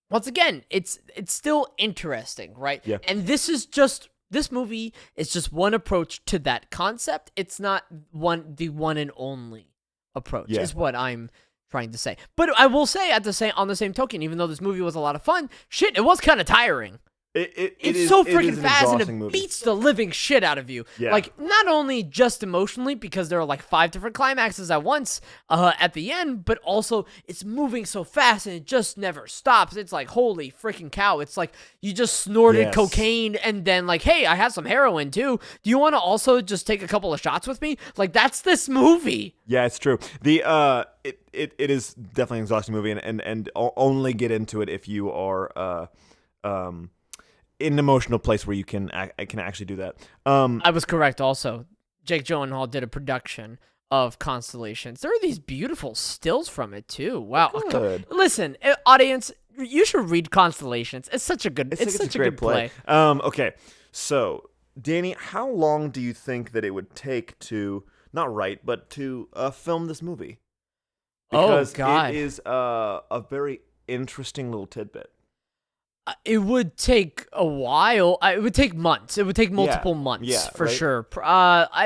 Speaker 1: once again, it's still interesting, right?
Speaker 2: Yeah.
Speaker 1: And this movie is just one approach to that concept. It's not the one and only approach.
Speaker 2: Yeah.
Speaker 1: Is what I'm trying to say. But I will say on the same token, even though this movie was a lot of fun, shit, it was kind of tiring. It's so freaking fast and it beats the living shit out of you.
Speaker 2: Yeah.
Speaker 1: Like, not only just emotionally, because there are like 5 different climaxes at once at the end, but also it's moving so fast and it just never stops. It's like, holy freaking cow. It's like you just snorted cocaine and then like, hey, I have some heroin too. Do you want to also just take a couple of shots with me? Like, that's this movie.
Speaker 2: Yeah, it's true. It is definitely an exhausting movie, and only get into it if you are in an emotional place where you can actually do that.
Speaker 1: I was correct also. Jake Gyllenhaal did a production of Constellations. There are these beautiful stills from it too. Wow.
Speaker 2: Good.
Speaker 1: Listen, audience, you should read Constellations. It's such a good it's such a
Speaker 2: great
Speaker 1: good play.
Speaker 2: Okay. So, Danny, how long do you think that it would take to not write, but to film this movie? Because
Speaker 1: God.
Speaker 2: it is a very interesting little tidbit.
Speaker 1: It would take a while. It would take months. It would take multiple months for
Speaker 2: right?
Speaker 1: sure.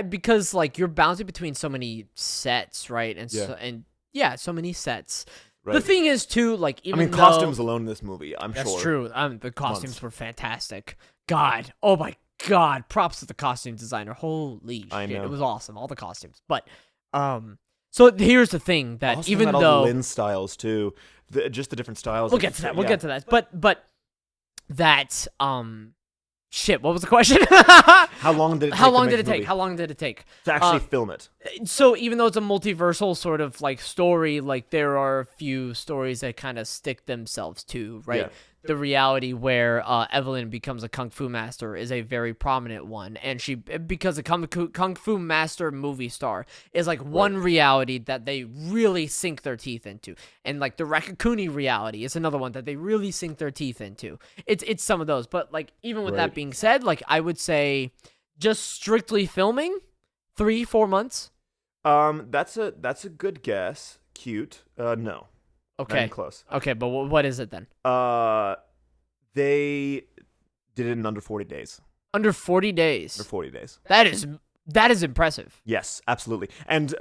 Speaker 1: Because like you're bouncing between so many sets, right? And so many sets.
Speaker 2: Right.
Speaker 1: The thing is too, like even
Speaker 2: costumes alone in this movie, I'm sure.
Speaker 1: That's true. The costumes were fantastic. God, oh my God, props to the costume designer. Holy shit,
Speaker 2: I know.
Speaker 1: it was awesome. All the costumes, but so here's the thing that
Speaker 2: Also
Speaker 1: even
Speaker 2: had all
Speaker 1: though
Speaker 2: the lens styles too, just the different styles.
Speaker 1: we'll get to that. We'll get to that. But that shit. What was the question?
Speaker 2: How long did it take?
Speaker 1: How long did it take? How long did it take
Speaker 2: to actually film it?
Speaker 1: So even though it's a multiversal sort of like story, like there are a few stories that kind of stick themselves to, right?
Speaker 2: Yeah.
Speaker 1: The reality where Evelyn becomes a kung fu master is a very prominent one, and she, because a kung fu master movie star is like one reality that they really sink their teeth into, and like the Rakakuni reality is another one that they really sink their teeth into. It's some of those, but like even with that being said, like I would say, just strictly filming, 3-4 months.
Speaker 2: That's a good guess. Cute. No.
Speaker 1: Okay.
Speaker 2: Not even close.
Speaker 1: Okay, but what is it then?
Speaker 2: They did it in under 40 days.
Speaker 1: Under 40 days.
Speaker 2: Under 40 days.
Speaker 1: That is impressive.
Speaker 2: Yes, absolutely. And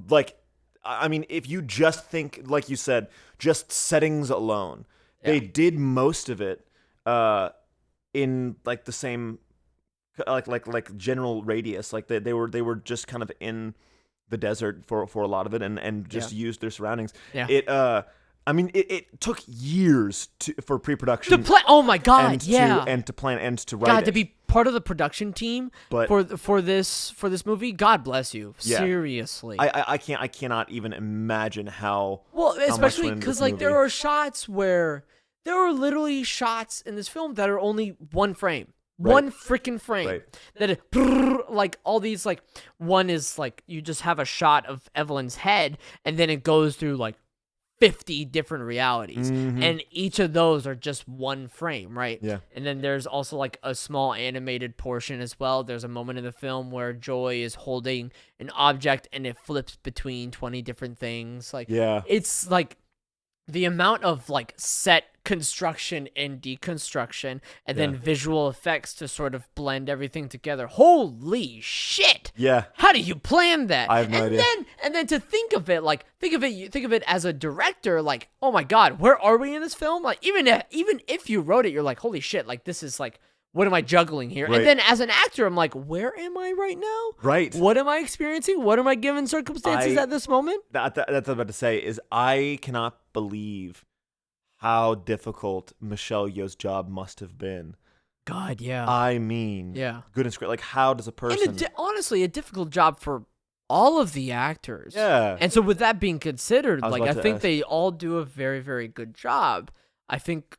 Speaker 2: like, I mean, if you just think, like you said, just settings alone, they did most of it in like the same like general radius. Like they were just kind of in the desert for a lot of it, and just used their surroundings.
Speaker 1: Yeah.
Speaker 2: It took years for pre-production.
Speaker 1: Oh my God!
Speaker 2: To plan and to write.
Speaker 1: God, to be part of the production team for this movie. God bless you.
Speaker 2: Yeah.
Speaker 1: Seriously.
Speaker 2: I cannot even imagine how.
Speaker 1: Well, especially
Speaker 2: because
Speaker 1: like there are shots where there are literally shots in this film that are only one frame.
Speaker 2: Right.
Speaker 1: One freaking frame.
Speaker 2: Right.
Speaker 1: That it, like all these, like one is like you just have a shot of Evelyn's head, and then it goes through like 50 different realities, and each of those are just one frame, right?
Speaker 2: Yeah.
Speaker 1: And then there's also like a small animated portion as well. There's a moment in the film where Joy is holding an object and it flips between 20 different things. Like, it's like the amount of like set construction and deconstruction and then visual effects to sort of blend everything together. Holy shit.
Speaker 2: Yeah.
Speaker 1: How do you plan that?
Speaker 2: I have no idea.
Speaker 1: And then to think of it as a director, like, oh my God, where are we in this film? Like even if you wrote it, you're like, holy shit, like this is like, what am I juggling here?
Speaker 2: Right.
Speaker 1: And then as an actor, I'm like, where am I right now?
Speaker 2: Right.
Speaker 1: What am I experiencing? What am I given circumstances at this moment?
Speaker 2: That's what I'm about to say is I cannot believe how difficult Michelle Yeoh's job must have been.
Speaker 1: God, yeah.
Speaker 2: I mean, goodness gracious, like how does a person...
Speaker 1: And honestly, a difficult job for all of the actors.
Speaker 2: Yeah.
Speaker 1: And so with that being considered, like I think
Speaker 2: ask.
Speaker 1: they all do a very, very good job. I think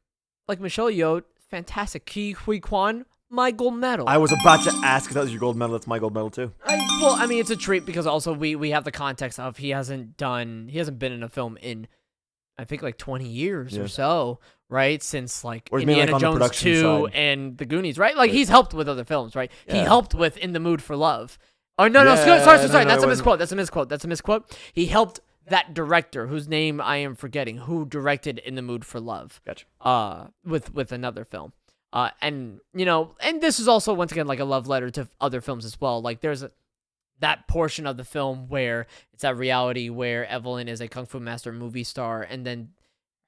Speaker 1: like Michelle Yeoh, fantastic. Ke Huy Quan, my gold medal.
Speaker 2: I was about to ask if that was your gold medal. That's my gold medal too.
Speaker 1: I mean, it's a treat because also we have the context of he hasn't been in a film in I think like 20 years or so, right? Since like Indiana Jones 2 and The Goonies, right? Like he's helped with other films, right? Yeah. He helped with In the Mood for Love. Oh no, sorry. That's a misquote. He helped that director whose name I am forgetting, who directed In the Mood for Love.
Speaker 2: Gotcha.
Speaker 1: With another film. And you know, and this is also once again like a love letter to other films as well. Like there's that portion of the film where it's that reality where Evelyn is a kung fu master movie star, and then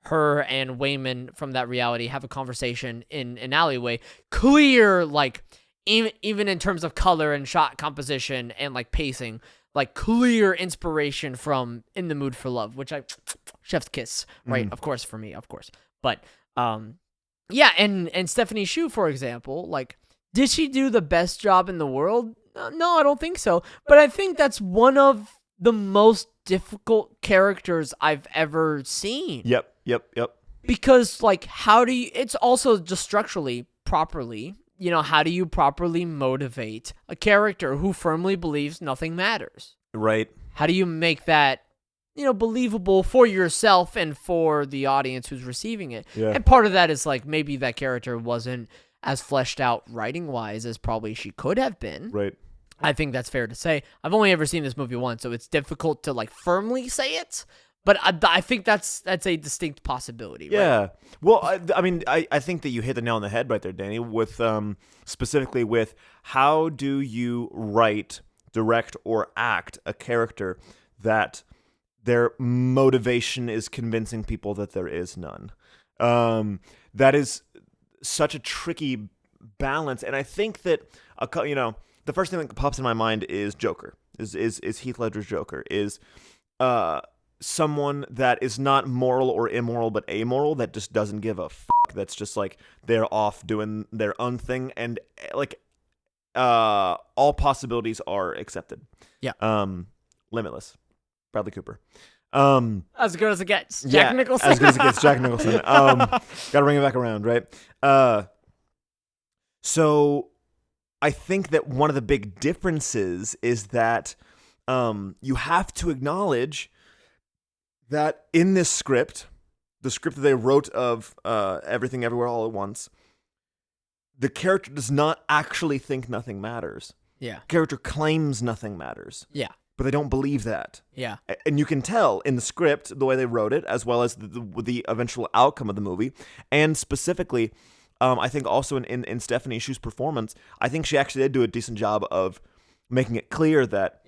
Speaker 1: her and Wayman from that reality have a conversation in an alleyway. Clear, like even in terms of color and shot composition and like pacing, like clear inspiration from In the Mood for Love, which chef's kiss, right? Of course for me, of course. But yeah, and Stephanie Hsu, for example, like did she do the best job in the world? No, I don't think so. But I think that's one of the most difficult characters I've ever seen.
Speaker 2: Yep.
Speaker 1: Because, like, it's also just structurally, properly, you know, how do you properly motivate a character who firmly believes nothing matters?
Speaker 2: Right.
Speaker 1: How do you make that, you know, believable for yourself and for the audience who's receiving it?
Speaker 2: Yeah.
Speaker 1: And part of that is, like, maybe that character wasn't as fleshed out writing-wise as probably she could have been.
Speaker 2: Right.
Speaker 1: I think that's fair to say. I've only ever seen this movie once, so it's difficult to like firmly say it. But I think that's a distinct possibility. Right?
Speaker 2: Yeah. Well, I mean, I think that you hit the nail on the head right there, Danny, with specifically with how do you write, direct, or act a character that their motivation is convincing people that there is none. That is such a tricky balance, and I think that the first thing that pops in my mind is Joker. Is Heath Ledger's Joker is someone that is not moral or immoral but amoral, that just doesn't give a fuck, that's just like they're off doing their own thing, and like all possibilities are accepted. Limitless, Bradley Cooper.
Speaker 1: As good as it gets, Jack Nicholson.
Speaker 2: As good as it gets, Jack Nicholson. Gotta bring it back around, right? So I think that one of the big differences is that you have to acknowledge that in this script, the script that they wrote of Everything Everywhere All at Once, the character does not actually think nothing matters.
Speaker 1: Yeah.
Speaker 2: The character claims nothing matters.
Speaker 1: Yeah.
Speaker 2: But they don't believe that.
Speaker 1: Yeah.
Speaker 2: And you can tell in the script, the way they wrote it, as well as the eventual outcome of the movie. And specifically, I think also in Stephanie Hsu's performance, I think she actually did do a decent job of making it clear that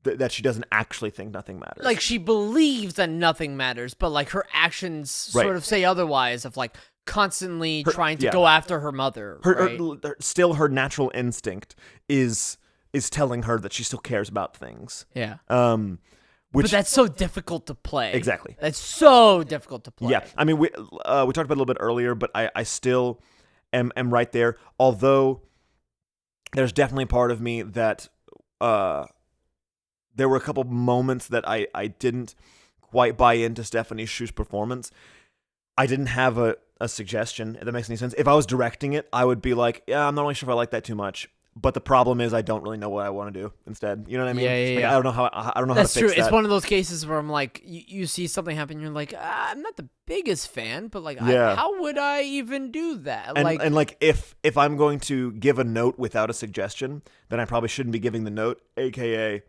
Speaker 2: that she doesn't actually think nothing matters.
Speaker 1: Like, she believes that nothing matters, but like her actions sort of say otherwise, of like constantly trying to go after her mother.
Speaker 2: Still, her natural instinct is telling her that she still cares about things.
Speaker 1: Yeah.
Speaker 2: But
Speaker 1: that's so difficult to play.
Speaker 2: Exactly.
Speaker 1: That's so difficult to play.
Speaker 2: Yeah. I mean, we talked about it a little bit earlier, but I still am right there. Although there's definitely a part of me that there were a couple moments that I didn't quite buy into Stephanie Hsu's performance. I didn't have a suggestion, if that makes any sense. If I was directing it, I would be like, yeah, I'm not really sure if I like that too much. But the problem is I don't really know what I want to do instead. You know what I mean?
Speaker 1: Yeah.
Speaker 2: I don't know how to fix that.
Speaker 1: That's true. It's one of those cases where I'm like, you see something happen, you're like, I'm not the biggest fan, but like, how would I even do that?
Speaker 2: And if I'm going to give a note without a suggestion, then I probably shouldn't be giving the note, aka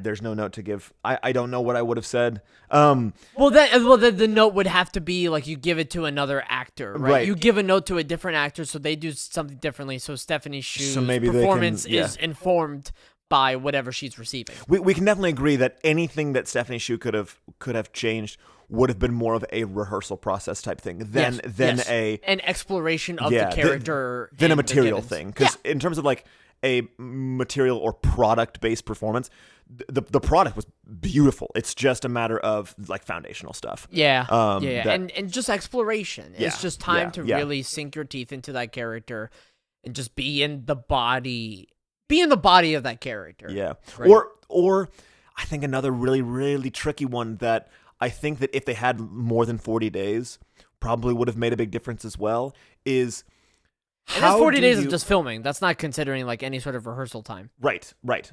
Speaker 2: there's no note to give. I don't know what I would have said.
Speaker 1: The note would have to be like you give it to another actor, right? You give a note to a different actor, so they do something differently. So Stephanie Hsu's performance is informed by whatever she's receiving.
Speaker 2: We can definitely agree that anything that Stephanie Hsu could have changed would have been more of a rehearsal process type thing than
Speaker 1: an exploration of the character
Speaker 2: than a material thing. Because in terms of like a material or product based performance, the product was beautiful. It's just a matter of like foundational stuff.
Speaker 1: And just exploration. It's just time to really sink your teeth into that character and just be in the body of that character.
Speaker 2: Yeah.
Speaker 1: Right?
Speaker 2: Or I think another really, really tricky one that I think that if they had more than 40 days probably would have made a big difference as well is
Speaker 1: and that's 40 days of just filming. That's not considering like any sort of rehearsal time.
Speaker 2: Right.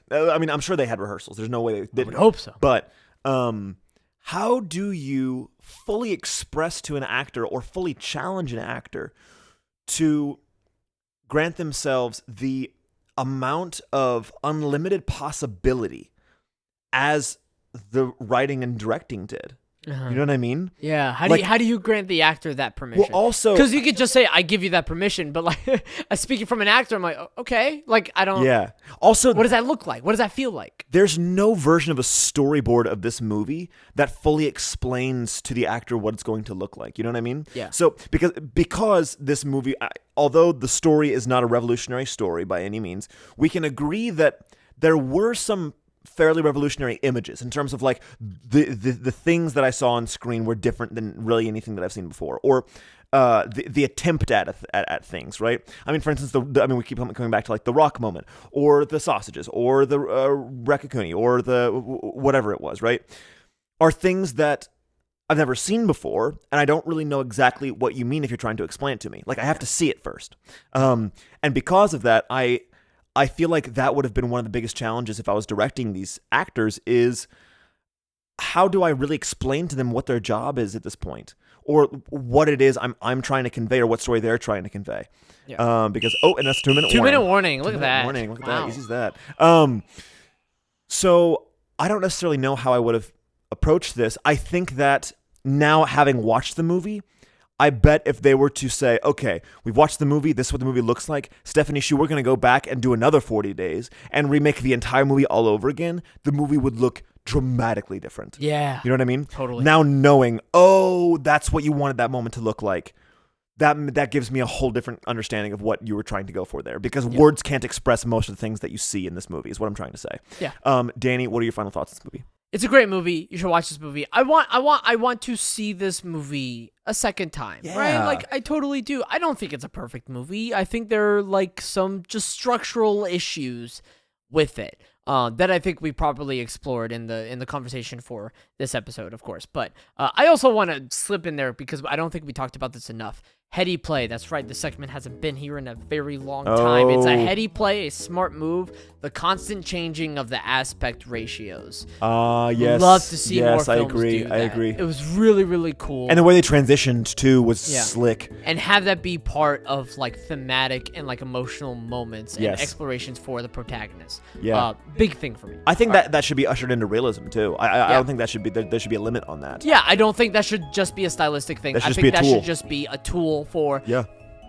Speaker 2: I mean, I'm sure they had rehearsals. There's no way they didn't.
Speaker 1: I would hope so.
Speaker 2: But how do you fully express to an actor or fully challenge an actor to grant themselves the amount of unlimited possibility as the writing and directing did? You know what I mean?
Speaker 1: Yeah. How do you grant the actor that permission?
Speaker 2: Well, also,
Speaker 1: because you could just say, "I give you that permission," but like, speaking from an actor, I'm like, okay, like I don't.
Speaker 2: Yeah. Also,
Speaker 1: what does that look like? What does that feel like?
Speaker 2: There's no version of a storyboard of this movie that fully explains to the actor what it's going to look like. You know what I mean?
Speaker 1: Yeah.
Speaker 2: So because this movie, although the story is not a revolutionary story by any means, we can agree that there were some fairly revolutionary images in terms of like the things that I saw on screen were different than really anything that I've seen before, or the attempt at things, right? I mean, for instance, we keep coming back to like the rock moment, or the sausages, or the Rekakuni, or the whatever it was, right? Are things that I've never seen before, and I don't really know exactly what you mean if you're trying to explain it to me. Like I have to see it first, and because of that, I feel like that would have been one of the biggest challenges if I was directing these actors is how do I really explain to them what their job is at this point, or what it is I'm trying to convey, or what story they're trying to convey. Yeah. Because and that's 2 minute warning.
Speaker 1: 2 minute warning. Look at that.
Speaker 2: Warning. Look at
Speaker 1: wow.
Speaker 2: that. Easy as that. So I don't necessarily know how I would have approach this, I think that now having watched the movie, I bet if they were to say, okay, we've watched the movie, this is what the movie looks like, Stephanie Shu, we're going to go back and do another 40 days and remake the entire movie all over again, the movie would look dramatically different.
Speaker 1: Yeah.
Speaker 2: You know what I mean?
Speaker 1: Totally.
Speaker 2: Now knowing, oh, that's what you wanted that moment to look like, that gives me a whole different understanding of what you were trying to go for there, because words can't express most of the things that you see in this movie is what I'm trying to say.
Speaker 1: Yeah.
Speaker 2: Danny, what are your final thoughts on this movie?
Speaker 1: It's a great movie. You should watch this movie. I want to see this movie a second time, right? Like, I totally do. I don't think it's a perfect movie. I think there are like some just structural issues with it that I think we properly explored in the conversation for this episode, of course. But I also want to slip in there because I don't think we talked about this enough. Heady play. That's right. The segment hasn't been here in a very long time. It's a heady play, a smart move. The constant changing of the aspect ratios.
Speaker 2: Yes.
Speaker 1: Love to see more films
Speaker 2: I agree.
Speaker 1: do that.
Speaker 2: I agree.
Speaker 1: It was really, really cool.
Speaker 2: And the way they transitioned too was slick.
Speaker 1: And have that be part of like thematic and like emotional moments and explorations for the protagonist.
Speaker 2: Yeah.
Speaker 1: Big thing for me.
Speaker 2: I think that should be ushered into realism too. I don't think that should be there should be a limit on that.
Speaker 1: Yeah, I don't think that should just be a stylistic thing. I think that should just be a tool for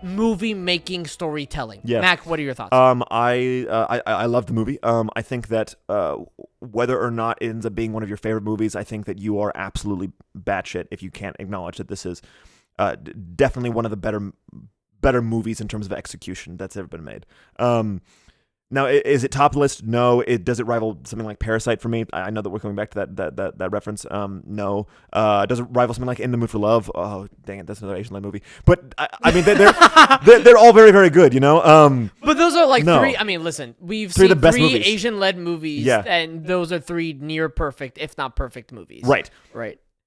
Speaker 1: movie making storytelling.
Speaker 2: Yeah.
Speaker 1: Mac, what are your thoughts?
Speaker 2: I love the movie. I think that whether or not it ends up being one of your favorite movies, I think that you are absolutely batshit if you can't acknowledge that this is definitely one of the better movies in terms of execution that's ever been made. Now, is it top list? No. Does it rival something like Parasite for me? I know that we're coming back to that reference. No. Does it rival something like In the Mood for Love? Oh, dang it, that's another Asian-led movie. But I mean, they're all very, very good. You know.
Speaker 1: But those are like three. I mean, listen, we've seen
Speaker 2: the best
Speaker 1: three
Speaker 2: movies.
Speaker 1: Asian-led movies, and those are three near perfect, if not perfect, movies.
Speaker 2: Right.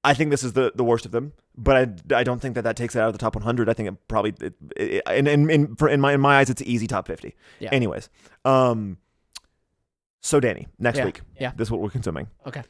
Speaker 1: I
Speaker 2: think this is the worst of them, but I don't think that takes it out of the top 100. I think it probably in my eyes it's an easy top 50.
Speaker 1: Yeah.
Speaker 2: Anyways, so Danny, next week, this is what we're consuming.
Speaker 1: Okay.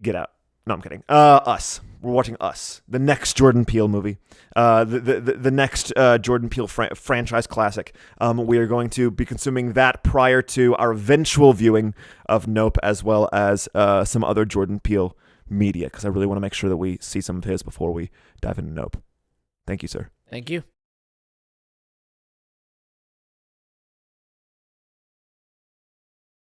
Speaker 2: Get Out. No, I'm kidding. Us. We're watching Us, the next Jordan Peele movie, the next Jordan Peele franchise classic. We are going to be consuming that prior to our eventual viewing of Nope, as well as some other Jordan Peele media, because I really want to make sure that we see some of his before we dive into Nope. Thank you, sir.
Speaker 1: Thank you.